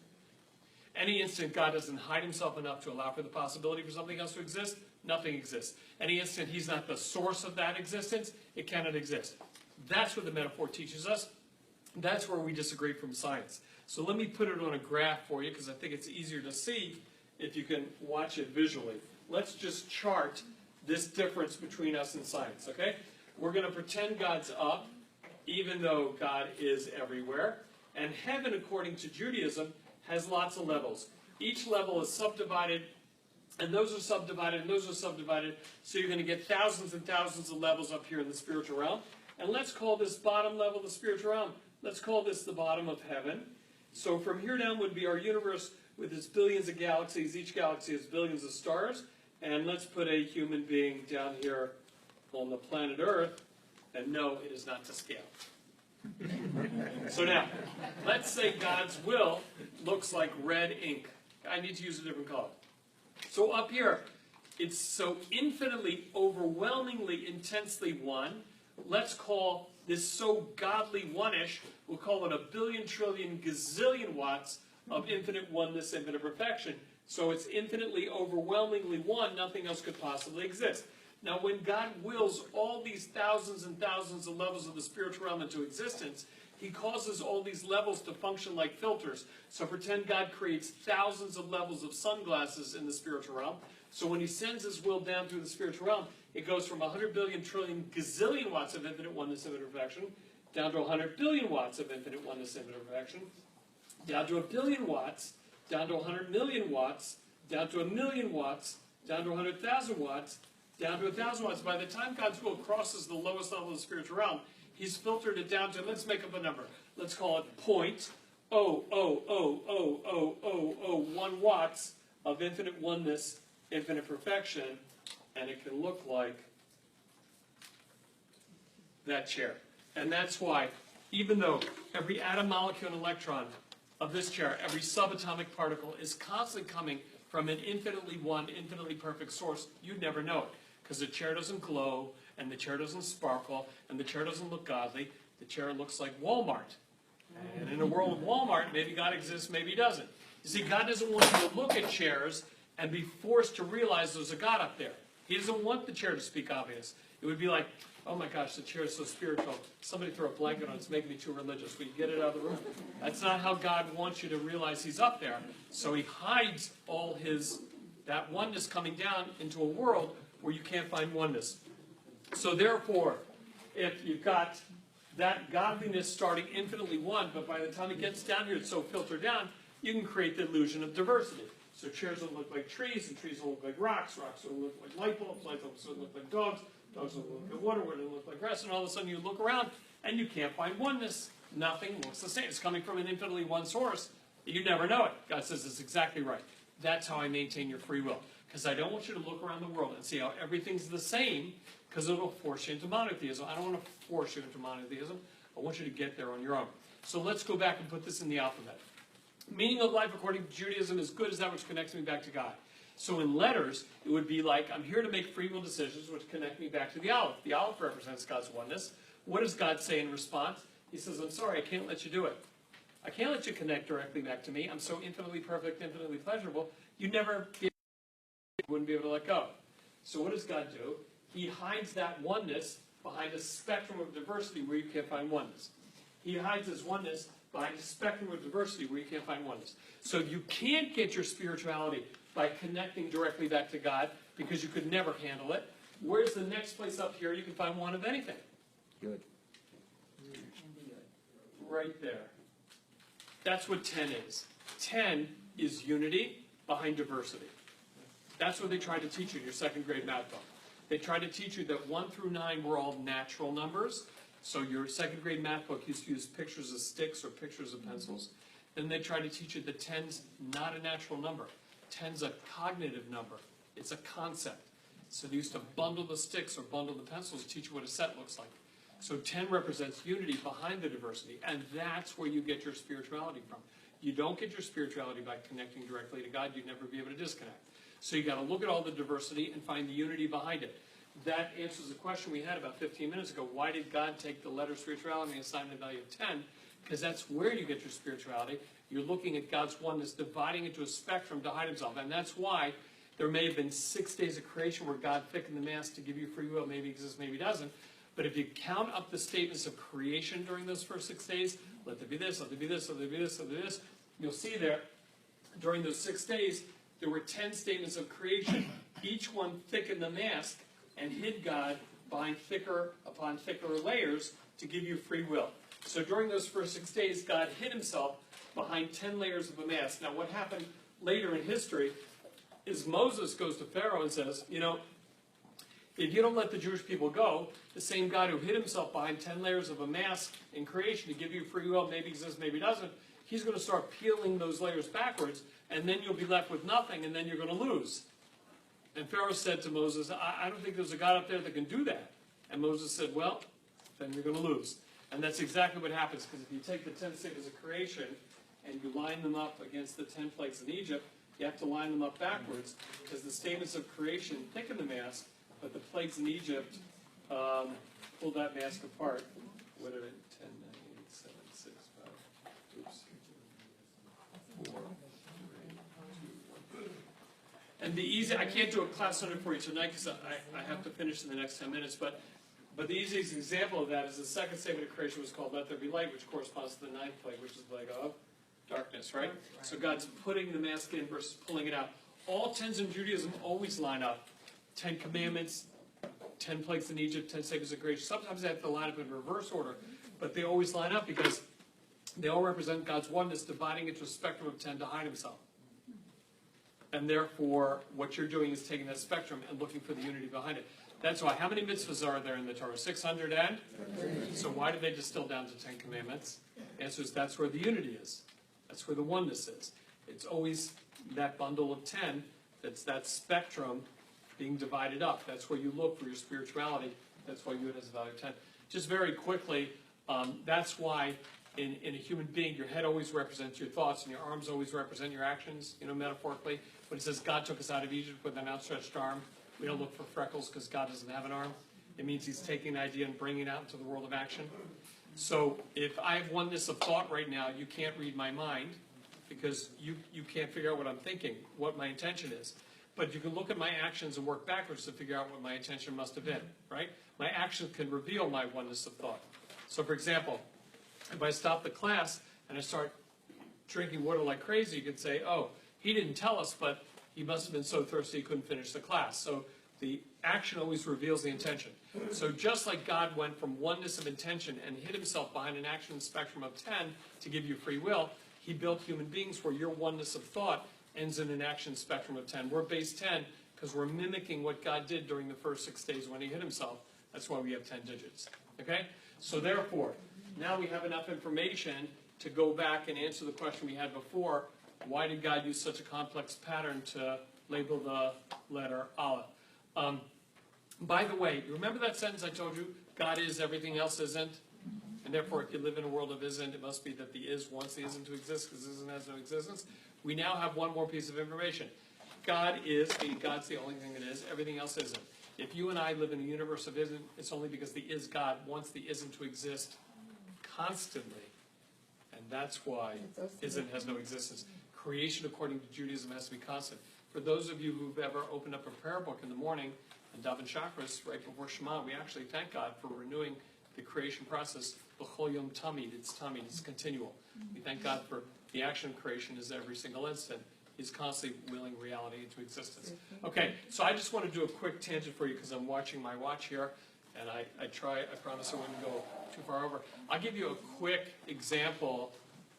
Any instant God doesn't hide himself enough to allow for the possibility for something else to exist, nothing exists. Any instant he's not the source of that existence, it cannot exist. That's what the metaphor teaches us. That's where we disagree from science. So let me put it on a graph for you, because I think it's easier to see if you can watch it visually. Let's just chart this difference between us and science, okay? We're going to pretend God's up, even though God is everywhere. And heaven, according to Judaism, has lots of levels. Each level is subdivided, and those are subdivided, and those are subdivided. So you're going to get thousands and thousands of levels up here in the spiritual realm. And let's call this bottom level the spiritual realm. Let's call this the bottom of heaven. So from here down would be our universe with its billions of galaxies. Each galaxy has billions of stars. And let's put a human being down here on the planet Earth. And no, it is not to scale. So now, let's say God's will looks like red ink. I need to use a different color. So up here, it's so infinitely, overwhelmingly, intensely one. Let's call this so godly one-ish, we'll call it a billion, trillion, gazillion watts of infinite oneness, infinite perfection. So it's infinitely, overwhelmingly one, nothing else could possibly exist. Now, when God wills all these thousands and thousands of levels of the spiritual realm into existence, he causes all these levels to function like filters. So pretend God creates thousands of levels of sunglasses in the spiritual realm. So when he sends his will down through the spiritual realm, it goes from 100 billion, trillion, gazillion watts of infinite oneness, infinite perfection, down to 100 billion watts of infinite oneness, infinite perfection, down to 1 billion watts, down to 100 million watts, down to 1 million watts, down to 100,000 watts, down to 1,000 watts. By the time God's will crosses the lowest level of the spiritual realm, he's filtered it down to, let's make up a number. Let's call it 1 watts of infinite oneness, infinite perfection, and it can look like that chair. And that's why, even though every atom, molecule, and electron of this chair, every subatomic particle is constantly coming from an infinitely one, infinitely perfect source, you'd never know it. Because the chair doesn't glow, and the chair doesn't sparkle, and the chair doesn't look godly. The chair looks like Walmart. And in a world of Walmart, maybe God exists, maybe he doesn't. You see, God doesn't want you to look at chairs and be forced to realize there's a God up there. He doesn't want the chair to speak obvious. It would be like, oh my gosh, the chair is so spiritual. Somebody throw a blanket on it. It's making me too religious. Will you get it out of the room? That's not how God wants you to realize he's up there. So he hides all that oneness coming down into a world where you can't find oneness. So therefore, if you've got that godliness starting infinitely one, but by the time it gets down here, it's so filtered down, you can create the illusion of diversity. So chairs don't look like trees, and trees don't look like rocks, rocks don't look like light bulbs don't look like dogs, dogs don't look like water don't look like grass, and all of a sudden you look around, and you can't find oneness. Nothing looks the same. It's coming from an infinitely one source. You never know it. God says it's exactly right. That's how I maintain your free will. Because I don't want you to look around the world and see how everything's the same, because it'll force you into monotheism. I don't want to force you into monotheism. I want you to get there on your own. So let's go back and put this in the alphabet. Meaning of life according to Judaism is good as that which connects me back to God. So in letters, it would be like, I'm here to make free will decisions which connect me back to the Aleph. The Aleph represents God's oneness. What does God say in response? He says, I'm sorry, I can't let you do it. I can't let you connect directly back to me. I'm so infinitely perfect, infinitely pleasurable, you'd wouldn't be able to let go. So what does God do? He hides that oneness behind a spectrum of diversity where you can't find oneness. He hides his oneness behind a spectrum of diversity where you can't find oneness. So you can't get your spirituality by connecting directly back to God because you could never handle it. Where's the next place up here you can find one of anything? Good. Right there. That's what 10 is. 10 is unity behind diversity. That's what they try to teach you in your second grade math book. They try to teach you that 1 through 9 were all natural numbers. So your second grade math book used to use pictures of sticks or pictures of pencils. Then they try to teach you that 10's not a natural number. 10's a cognitive number. It's a concept. So they used to bundle the sticks or bundle the pencils to teach you what a set looks like. So 10 represents unity behind the diversity, and that's where you get your spirituality from. You don't get your spirituality by connecting directly to God. You'd never be able to disconnect. So you got to look at all the diversity and find the unity behind it. That answers the question we had about 15 minutes ago. Why did God take the letter spirituality and assign the value of 10? Because that's where you get your spirituality. You're looking at God's oneness, dividing into a spectrum to hide himself. And that's why there may have been 6 days of creation where God thickened the mass to give you free will. Maybe exists, maybe doesn't. But if you count up the statements of creation during those first 6 days, let there be this, let there be this, let there be this, let there be this, you'll see there, during those 6 days, there were 10 statements of creation. Each one thickened the mask and hid God behind thicker upon thicker layers to give you free will. So during those first 6 days, God hid himself behind 10 layers of a mask. Now what happened later in history is Moses goes to Pharaoh and says, you know, if you don't let the Jewish people go, the same God who hid himself behind 10 layers of a mask in creation to give you free will, maybe exists, maybe doesn't, he's going to start peeling those layers backwards, and then you'll be left with nothing, and then you're going to lose. And Pharaoh said to Moses, I don't think there's a God up there that can do that. And Moses said, well, then you're going to lose. And that's exactly what happens, because if you take the 10 statements of creation and you line them up against the 10 plagues in Egypt, you have to line them up backwards, because the statements of creation thicken the mask, but the plagues in Egypt pull that mask apart. What are it? 10, 9, 8, 7, 6, 5. Oops. 4, 3, 2, 1. And the easy, I can't do a class on it for you tonight because I have to finish in the next 10 minutes, but the easiest example of that is the second statement of creation was called let there be light, which corresponds to the 9th plague, which is the plague of darkness, right? So God's putting the mask in versus pulling it out. All 10s in Judaism always line up. 10 commandments, 10 plagues in Egypt, 10 statements of creation. Sometimes they have to line up in reverse order, but they always line up because they all represent God's oneness, dividing into a spectrum of 10 to hide himself. And therefore, what you're doing is taking that spectrum and looking for the unity behind it. That's why, how many mitzvahs are there in the Torah? 600 and? So why did they distill down to 10 commandments? The answer is that's where the unity is. That's where the oneness is. It's always that bundle of 10, that's that spectrum being divided up. That's where you look for your spirituality. That's why you it as a value of 10. Just very quickly, that's why in a human being, your head always represents your thoughts and your arms always represent your actions, metaphorically. When it says God took us out of Egypt with an outstretched arm, we don't look for freckles because God doesn't have an arm. It means he's taking an idea and bringing it out into the world of action. So if I have oneness of thought right now, you can't read my mind because you can't figure out what I'm thinking, what my intention is. But you can look at my actions and work backwards to figure out what my intention must have been, right? My actions can reveal my oneness of thought. So for example, if I stop the class and I start drinking water like crazy, you could say, oh, he didn't tell us, but he must have been so thirsty he couldn't finish the class. So the action always reveals the intention. So just like God went from oneness of intention and hid himself behind an action spectrum of 10 to give you free will, he built human beings where your oneness of thought ends in an action spectrum of 10. We're base 10 because we're mimicking what God did during the first 6 days when he hid himself. That's why we have 10 digits. Okay? So therefore, now we have enough information to go back and answer the question we had before. Why did God use such a complex pattern to label the letter Aleph? By the way, you remember that sentence I told you? God is, everything else isn't. And therefore, if you live in a world of isn't, it must be that the is wants the isn't to exist because isn't has no existence. We now have one more piece of information. God is, God's the only thing that is, everything else isn't. If you and I live in a universe of isn't, it's only because the is God wants the isn't to exist constantly. And that's why isn't has no existence. Creation, according to Judaism, has to be constant. For those of you who've ever opened up a prayer book in the morning and daven chakras right before Shema, we actually thank God for renewing the creation process. L'chol yom tamid, it's continual. We thank God for the action of creation is every single instant. He's constantly willing reality into existence. Okay, so I just want to do a quick tangent for you because I'm watching my watch here, and I promise I wouldn't go too far over. I'll give you a quick example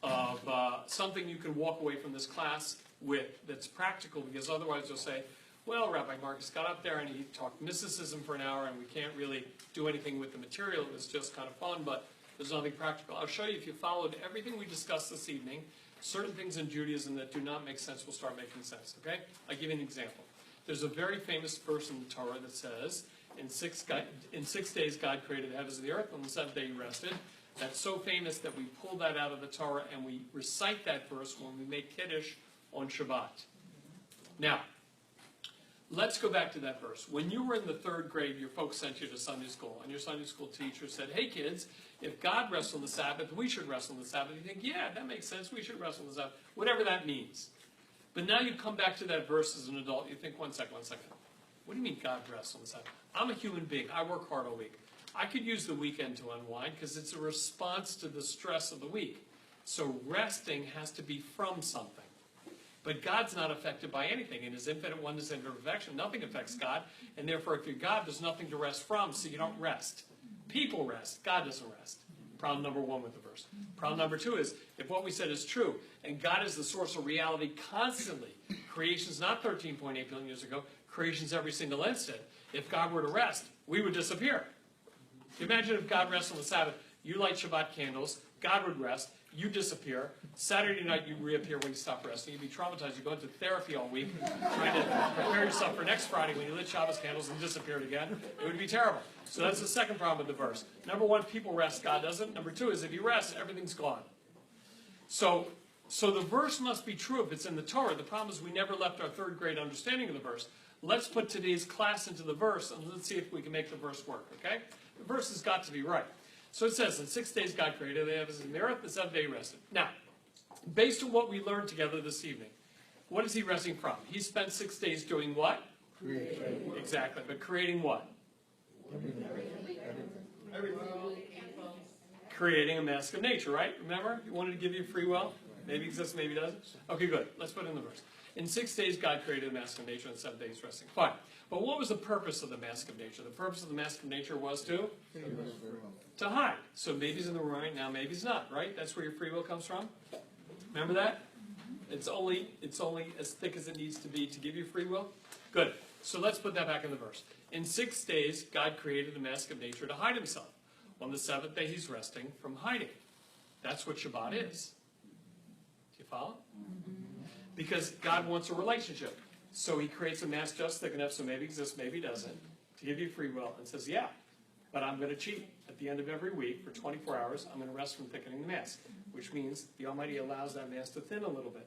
of something you can walk away from this class with that's practical, because otherwise you'll say, well, Rabbi Marcus got up there and he talked mysticism for an hour and we can't really do anything with the material. It was just kind of fun, but there's nothing practical. I'll show you, if you followed everything we discussed this evening, certain things in Judaism that do not make sense will start making sense, okay? I'll give you an example. There's a very famous verse in the Torah that says, in 6 days God created the heavens and the earth, on the 7th day he rested. That's so famous that we pull that out of the Torah and we recite that verse when we make Kiddush on Shabbat. Now, let's go back to that verse. When you were in the 3rd grade, your folks sent you to Sunday school, and your Sunday school teacher said, hey kids, if God rests on the Sabbath, we should rest on the Sabbath. You think, yeah, that makes sense, we should rest on the Sabbath, whatever that means. But now you come back to that verse as an adult, you think, one second. What do you mean God rests on the Sabbath? I'm a human being, I work hard all week. I could use the weekend to unwind because it's a response to the stress of the week. So resting has to be from something. But God's not affected by anything. In his infinite oneness and perfection, nothing affects God. And therefore, if you're God, there's nothing to rest from, so you don't rest. People rest. God doesn't rest. Problem number 1 with the verse. Problem number 2 is, if what we said is true, and God is the source of reality constantly, creation's not 13.8 billion years ago, creation's every single instant. If God were to rest, we would disappear. Imagine if God rests on the Sabbath, you light Shabbat candles, God would rest, you disappear. Saturday night you reappear when you stop resting. You'd be traumatized. You go into therapy all week, trying to prepare yourself for next Friday when you lit Shabbos candles and disappeared again. It would be terrible. So that's the second problem with the verse. Number 1, people rest, God doesn't. Number 2 is if you rest, everything's gone. So the verse must be true if it's in the Torah. The problem is we never left our 3rd grade understanding of the verse. Let's put today's class into the verse and let's see if we can make the verse work, okay? The verse has got to be right. So it says, in 6 days God created the heavens and the earth, the 7th day he rested. Now, based on what we learned together this evening, what is he resting from? He spent 6 days doing what? Creation. Exactly, but creating what? Everything. Creating a mask of nature, right? Remember? He wanted to give you free will? Maybe exists, maybe doesn't. Okay, good. Let's put it in the verse. In 6 days God created the mask of nature, and 7 days resting. Fine. But what was the purpose of the mask of nature? The purpose of the mask of nature was to hide. So maybe he's in the room right now, maybe he's not, right? That's where your free will comes from. Remember that? It's only as thick as it needs to be to give you free will. Good. So let's put that back in the verse. In 6 days, God created the mask of nature to hide himself. On the 7th day, he's resting from hiding. That's what Shabbat is. Do you Follow? Because God wants a relationship. So he creates a mask just thick enough so maybe it exists, maybe it doesn't, to give you free will, and says, yeah, but I'm going to cheat. At the end of every week, for 24 hours, I'm going to rest from thickening the mask, which means the Almighty allows that mask to thin a little bit.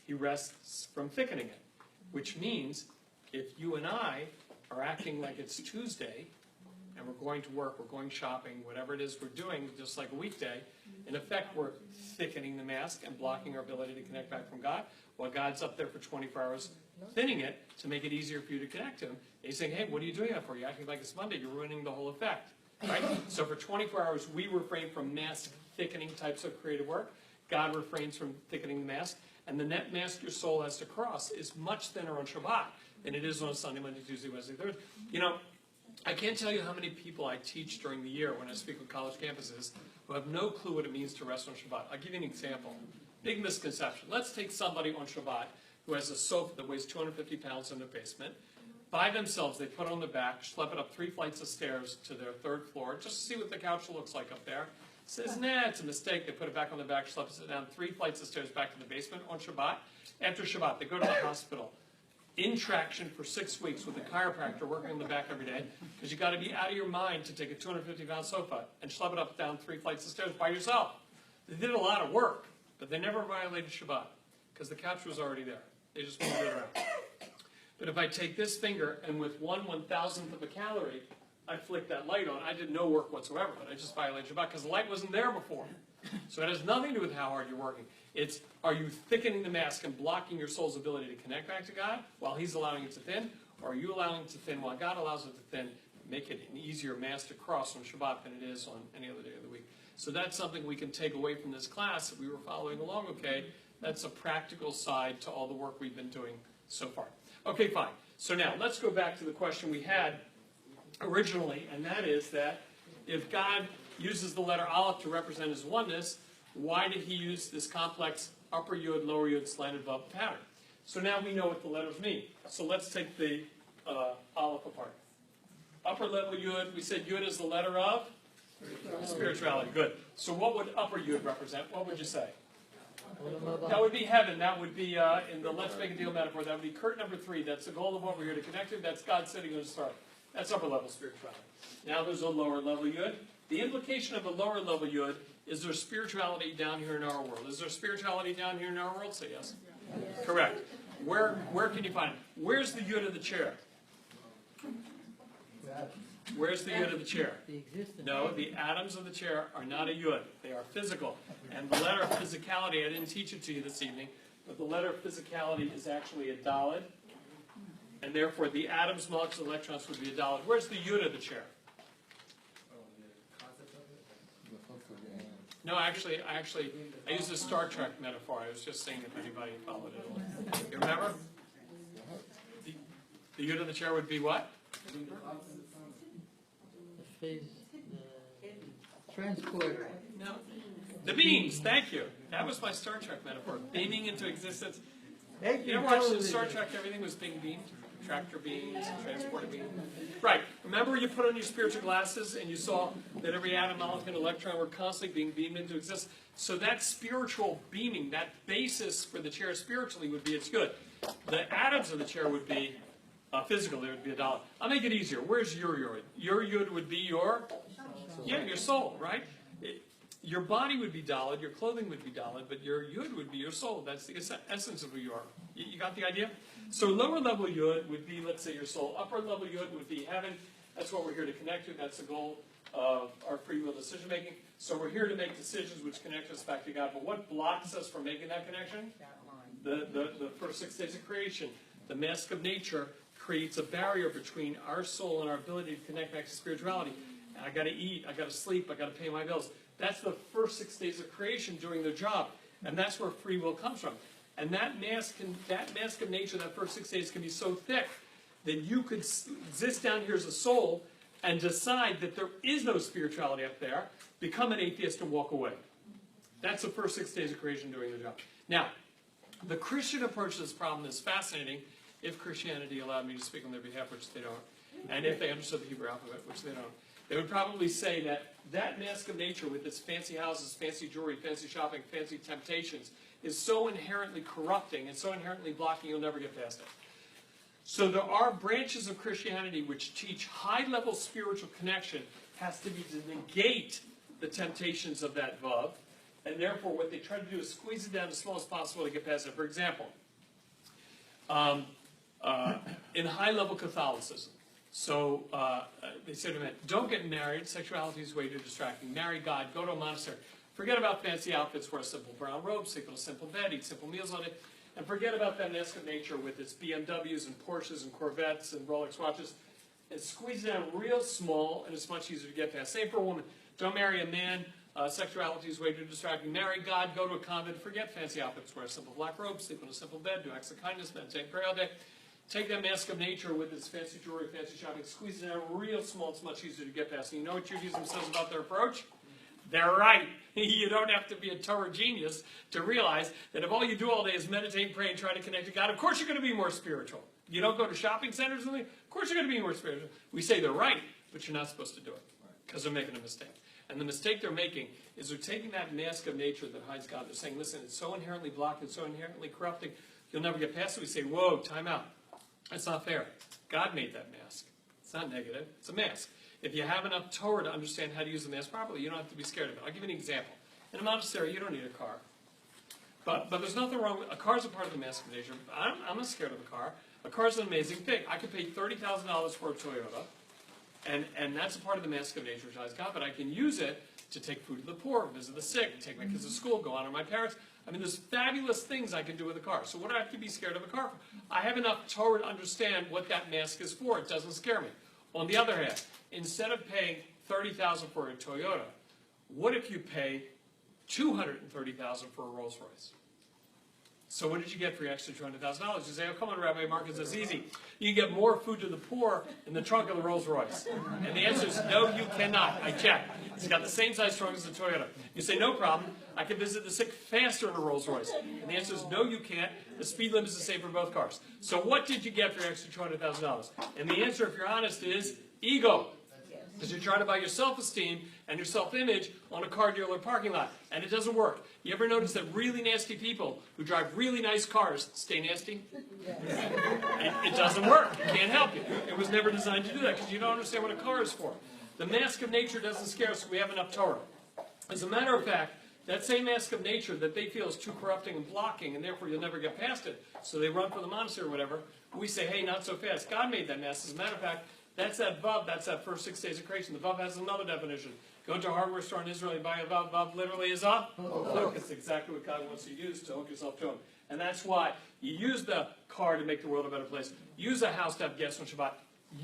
He rests from thickening it, which means if you and I are acting like it's Tuesday, and we're going to work, we're going shopping, whatever it is we're doing, just like a weekday, in effect, we're thickening the mask and blocking our ability to connect back from God, while God's up there for 24 hours thinning it to make it easier for you to connect to him. And he's saying, hey, what are you doing that for? You're acting like it's Monday. You're ruining the whole effect. Right? So for 24 hours, we refrain from mask thickening types of creative work. God refrains from thickening the mask. And the net mask your soul has to cross is much thinner on Shabbat than it is on Sunday, Monday, Tuesday, Wednesday, Thursday. You know, I can't tell you how many people I teach during the year when I speak with college campuses who have no clue what it means to rest on Shabbat. I'll give you an example. Big misconception. Let's take somebody on Shabbat who has a sofa that weighs 250 pounds in their basement. By themselves, they put it on the back, schlep it up 3 flights of stairs to their 3rd floor, just to see what the couch looks like up there. Says, nah, it's a mistake. They put it back on the back, schleps it down 3 flights of stairs back to the basement on Shabbat. After Shabbat, they go to the hospital. In traction for 6 weeks with a chiropractor working on the back every day, because you got to be out of your mind to take a 250-pound sofa and schlep it up down 3 flights of stairs by yourself. They did a lot of work, but they never violated Shabbat, because the couch was already there. They just moved it around. But if I take this finger and with 1/1000th of a calorie, I flick that light on, I did no work whatsoever, but I just violated Shabbat because the light wasn't there before. So it has nothing to do with how hard you're working. It's, are you thickening the mask and blocking your soul's ability to connect back to God while he's allowing it to thin? Or are you allowing it to thin while God allows it to thin, make it an easier mask to cross on Shabbat than it is on any other day of the week? So that's something we can take away from this class that we were following along, okay? That's a practical side to all the work we've been doing so far. Okay, fine. So now, let's go back to the question we had originally, and that is that if God uses the letter Aleph to represent his oneness, why did he use this complex upper Yud, lower Yud, slanted vav pattern? So now we know what the letters mean. So let's take the Aleph apart. Upper level Yud, we said Yud is the letter of? Spirituality. Good. So what would upper Yud represent? What would you say? That would be heaven. That would be, in the let's make a deal metaphor, that would be Kurt number 3. That's the goal of what we're here to connect to. That's God sitting on his throne. That's upper level spirituality. Now there's a lower level Yud. The implication of a lower level Yud is there spirituality down here in our world. Is there spirituality down here in our world? Say yes. Yes. Correct. Where can you find it? Where's the Yud of the chair? Where's the Yud of the chair? No, the atoms of the chair are not a Yud. They are physical. And the letter physicality, I didn't teach it to you this evening, but the letter physicality is actually a Daled. And therefore, the atoms, molecules, and electrons would be a Daled. Where's the Yud of the chair? No, actually, I used a Star Trek metaphor. I was just saying if anybody followed it. You remember? The Yud of the chair would be what? The transporter. No. The beams, thank you. That was my Star Trek metaphor. Beaming into existence. You ever watched Star Trek? Everything was being beamed. Tractor beams, transporter beams. Right. Remember you put on your spiritual glasses and you saw that every atom, molecule, and electron were constantly being beamed into existence. So that spiritual beaming, that basis for the chair spiritually would be its good. The atoms of the chair would be physical. There would be a dollar. I'll make it easier. Where's your Yud? Your Yud would be your soul, right? Your body would be Daled, your clothing would be Daled, but your Yud would be your soul. That's the essence of who you are. You got the idea? So lower level Yud would be, let's say, your soul. Upper level Yud would be heaven. That's what we're here to connect to. That's the goal of our free will decision making. So we're here to make decisions which connect us back to God. But what blocks us from making that connection? The first 6 days of creation. The mask of nature creates a barrier between our soul and our ability to connect back to spirituality. I got to eat, I got to sleep, I got to pay my bills. That's the first 6 days of creation doing their job. And that's where free will comes from. And that mask of nature, that first 6 days can be so thick that you could exist down here as a soul and decide that there is no spirituality up there, become an atheist and walk away. That's the first 6 days of creation doing their job. Now, the Christian approach to this problem is fascinating if Christianity allowed me to speak on their behalf, which they don't, and if they understood the Hebrew alphabet, which they don't. They would probably say that that mask of nature with its fancy houses, fancy jewelry, fancy shopping, fancy temptations, is so inherently corrupting and so inherently blocking, you'll never get past it. So there are branches of Christianity which teach high-level spiritual connection has to be to negate the temptations of that vav, and therefore what they try to do is squeeze it down as small as possible to get past it. For example, in high-level Catholicism, so they say to men, don't get married, sexuality is way too distracting, marry God, go to a monastery, forget about fancy outfits, wear a simple brown robe, sleep in a simple bed, eat simple meals all day, and forget about that mask of nature with its BMWs and Porsches and Corvettes and Rolex watches, and squeeze it down real small, and it's much easier to get past. Same for a woman, don't marry a man, sexuality is way too distracting, marry God, go to a convent, forget fancy outfits, wear a simple black robe, sleep in a simple bed, do acts of kindness, meditate, pray all day. Take that mask of nature with its fancy jewelry, fancy shopping, squeeze it down real small, it's much easier to get past. And you know what Judaism says about their approach? They're right. You don't have to be a Torah genius to realize that if all you do all day is meditate, pray, and try to connect to God, of course you're going to be more spiritual. You don't go to shopping centers with me? Of course you're going to be more spiritual. We say they're right, but you're not supposed to do it because they're making a mistake. And the mistake they're making is they're taking that mask of nature that hides God. They're saying, listen, it's so inherently blocked and so inherently corrupting, you'll never get past it. We say, whoa, time out. That's not fair. God made that mask. It's not negative. It's a mask. If you have enough Torah to understand how to use the mask properly, you don't have to be scared of it. I'll give you an example. In a monastery, you don't need a car. But there's nothing wrong with a car is a part of the mask of nature. I'm not scared of a car. A car is an amazing thing. I could pay $30,000 for a Toyota, and that's a part of the mask of nature, which I God, but I can use it to take food to the poor, visit the sick, take my kids to school, go honor my parents. I mean, there's fabulous things I can do with a car. So what do I have to be scared of a car for? I have enough Torah to understand what that mask is for. It doesn't scare me. On the other hand, instead of paying $30,000 for a Toyota, what if you pay $230,000 for a Rolls Royce? So what did you get for your extra $200,000? You say, oh, come on, Rabbi Marcus, that's easy. You can get more food to the poor in the trunk of the Rolls Royce. And the answer is, no, you cannot. I checked. It's got the same size trunk as the Toyota. You say, no problem. I can visit the sick faster in a Rolls Royce. And the answer is, no, you can't. The speed limit is the same for both cars. So what did you get for your extra $200,000? And the answer, if you're honest, is ego. Because you're trying to buy your self-esteem and your self-image on a car dealer parking lot. And it doesn't work. You ever notice that really nasty people who drive really nice cars stay nasty? It doesn't work. It can't help you. It was never designed to do that because you don't understand what a car is for. The mask of nature doesn't scare us. We have enough Torah. As a matter of fact, that same mask of nature that they feel is too corrupting and blocking, and therefore you'll never get past it, so they run for the monastery or whatever, we say, hey, not so fast. God made that mask. As a matter of fact, that's that vav, that's that first 6 days of creation. The vav has another definition. Go into a hardware store in Israel and buy a vav. Vav literally is a hook. It's exactly what God wants you to use to hook yourself to Him. And that's why you use the car to make the world a better place. Use a house to have guests on Shabbat.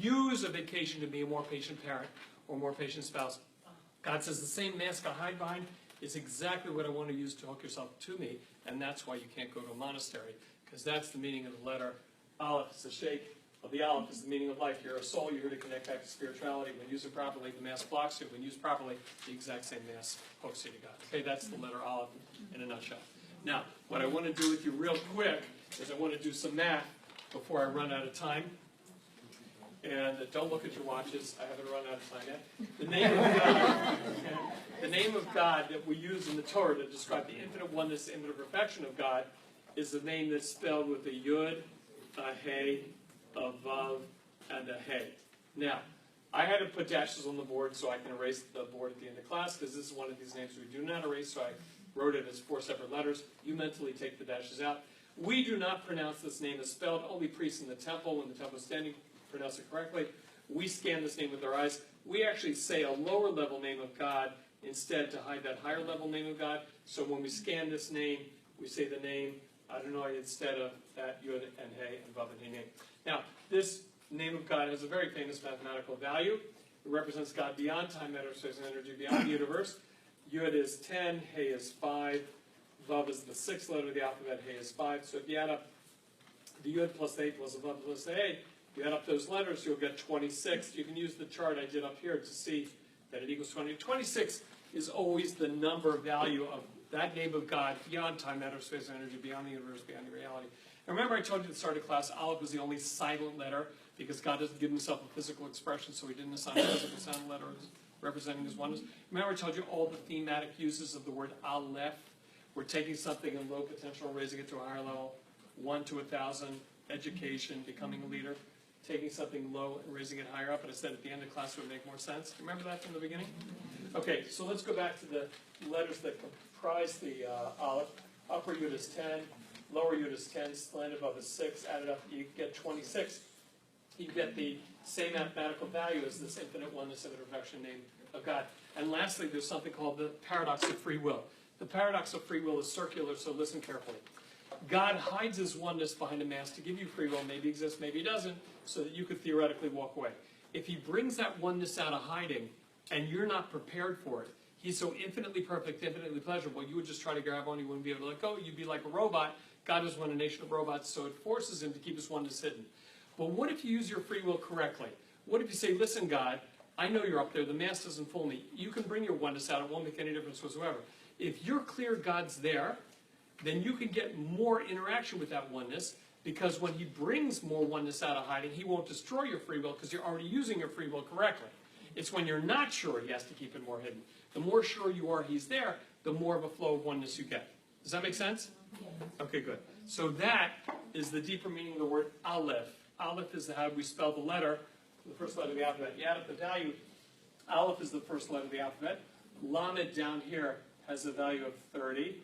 Use a vacation to be a more patient parent or more patient spouse. God says the same mask I hide behind is exactly what I want to use to hook yourself to me. And that's why you can't go to a monastery. Because that's the meaning of the letter Aleph. It's the shake of the Aleph is the meaning of life. You're a soul. You're here to connect back to spirituality. When used properly, the mask blocks you. When used properly, the exact same mask hooks you to God. Okay, that's the letter Aleph in a nutshell. Now, what I want to do with you real quick is I want to do some math before I run out of time. And don't look at your watches. I haven't run out of time yet. The name of God that we use in the Torah to describe the infinite oneness, the infinite perfection of God is the name that's spelled with a Yud, a Hey, a Vav, and a Hey. Now, I had to put dashes on the board so I can erase the board at the end of class because this is one of these names we do not erase, so I wrote it as 4 separate letters. You mentally take the dashes out. We do not pronounce this name as spelled. Only priests in the temple, when the temple is standing, pronounce it correctly. We scan this name with our eyes. We actually say a lower level name of God instead to hide that higher level name of God. So when we scan this name, we say the name Adonai instead of that Yud and Hey and Vav and Hey name. Now, this name of God has a very famous mathematical value. It represents God beyond time, matter, space, and energy, beyond the universe. Yud is 10, Hey is 5, Vav is the 6th letter of the alphabet, Hey is 5. So if you add up the Yud plus the Hey plus the Vav plus the Hey, you add up those letters, you'll get 26. You can use the chart I did up here to see that it equals 20. 26 is always the number value of that name of God beyond time, matter, space, and energy, beyond the universe, beyond the reality. And remember I told you at the start of class, Aleph was the only silent letter because God doesn't give himself a physical expression, so he didn't assign a physical sound letter representing his oneness. Remember I told you all the thematic uses of the word Aleph, We're taking something in low potential and raising it to a higher level. 1 to 1,000, education, becoming a leader. Taking something low and raising it higher up. And I said at the end of class it would make more sense. Remember that from the beginning? Okay, so let's go back to the letters that comprise the Aleph. Upper Yud is 10, lower Yud is 10, slanted above is 6. Added up, you get 26. You get the same mathematical value as this infinite oneness of the perfection name of God. And lastly, there's something called the paradox of free will. The paradox of free will is circular, so listen carefully. God hides his oneness behind a mask to give you free will. Maybe he exists, maybe he doesn't, so that you could theoretically walk away. If he brings that oneness out of hiding, and you're not prepared for it, he's so infinitely perfect, infinitely pleasurable, you would just try to grab on, you wouldn't be able to let go. You'd be like a robot. God doesn't want a nation of robots, so it forces him to keep his oneness hidden. But what if you use your free will correctly? What if you say, listen, God, I know you're up there. The mask doesn't fool me. You can bring your oneness out. It won't make any difference whatsoever. If you're clear God's there, then you can get more interaction with that oneness, because when he brings more oneness out of hiding, he won't destroy your free will because you're already using your free will correctly. It's when you're not sure he has to keep it more hidden. The more sure you are he's there, the more of a flow of oneness you get. Does that make sense? Okay, good. So that is the deeper meaning of the word Aleph. Aleph is how we spell the letter, the first letter of the alphabet. You add up the value. Aleph is the first letter of the alphabet. Lamed down here has a value of 30.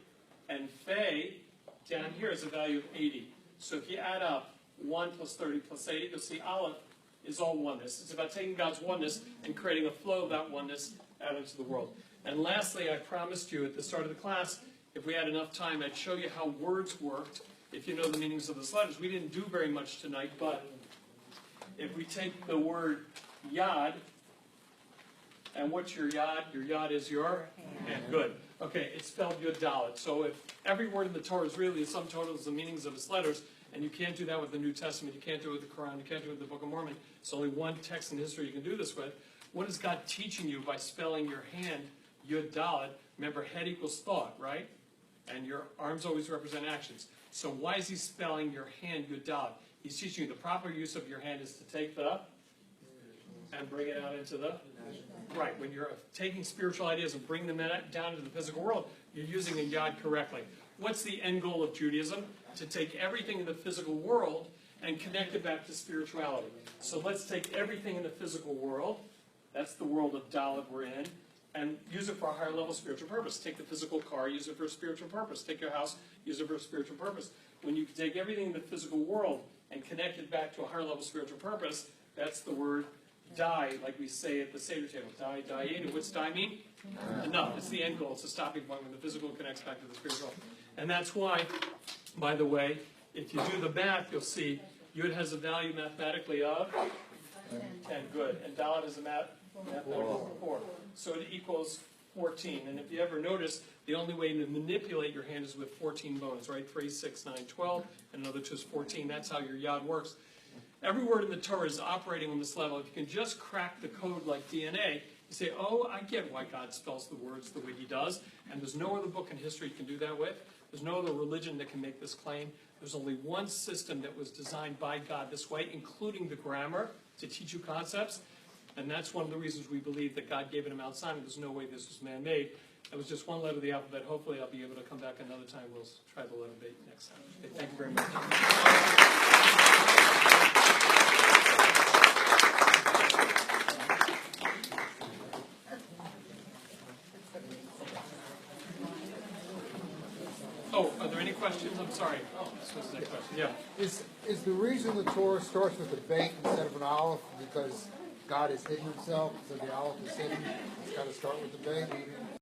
And Fe down here has a value of 80. So if you add up 1 plus 30 plus 80, you'll see Aleph is all oneness. It's about taking God's oneness and creating a flow of that oneness out into the world. And lastly, I promised you at the start of the class, if we had enough time, I'd show you how words worked, if you know the meanings of those letters. We didn't do very much tonight, but if we take the word Yad, and what's your Yad? Your Yad is your hand. Good. Okay, it's spelled Yud Dalet. So if every word in the Torah is really the sum total of the meanings of its letters, and you can't do that with the New Testament, you can't do it with the Quran, you can't do it with the Book of Mormon, it's only one text in history you can do this with. What is God teaching you by spelling your hand Yud Dalet? Remember, head equals thought, right? And your arms always represent actions. So why is he spelling your hand Yud Dalet? He's teaching you the proper use of your hand is to take the and bring it out into the right. When you're taking spiritual ideas and bringing them down into the physical world, you're using a Yad correctly. What's the end goal of Judaism? To take everything in the physical world and connect it back to spirituality. So let's take everything in the physical world, that's the world of Dalet we're in, and use it for a higher level spiritual purpose. Take the physical car, use it for a spiritual purpose. Take your house, use it for a spiritual purpose. When you take everything in the physical world and connect it back to a higher level spiritual purpose, that's the word die, like we say at the Seder table. Die, die, what's die mean? Enough. It's the end goal. It's the stopping point when the physical connects back to the spiritual. And that's why, by the way, if you do the math, you'll see Yud has a value mathematically of 10. Good. And Dalet has a mathematical 4. So it equals 14. And if you ever notice, the only way to manipulate your hand is with 14 bones, right? 3, 6, 9, 12. And another 2 is 14. That's how your Yad works. Every word in the Torah is operating on this level. If you can just crack the code like DNA, you say, oh, I get why God spells the words the way he does. And there's no other book in history you can do that with. There's no other religion that can make this claim. There's only one system that was designed by God this way, including the grammar, to teach you concepts. And that's one of the reasons we believe that God gave it to Mount Sinai. There's no way this was man-made. That was just one letter of the alphabet. Hopefully I'll be able to come back another time. We'll try the letter B next time. Okay, thank you very much. Oh, are there any questions? I'm sorry. Oh, this was the next question. Yeah. Is the reason the Torah starts with a bet instead of an aleph because God has hidden himself, so the aleph is hidden? It's got to start with the bet.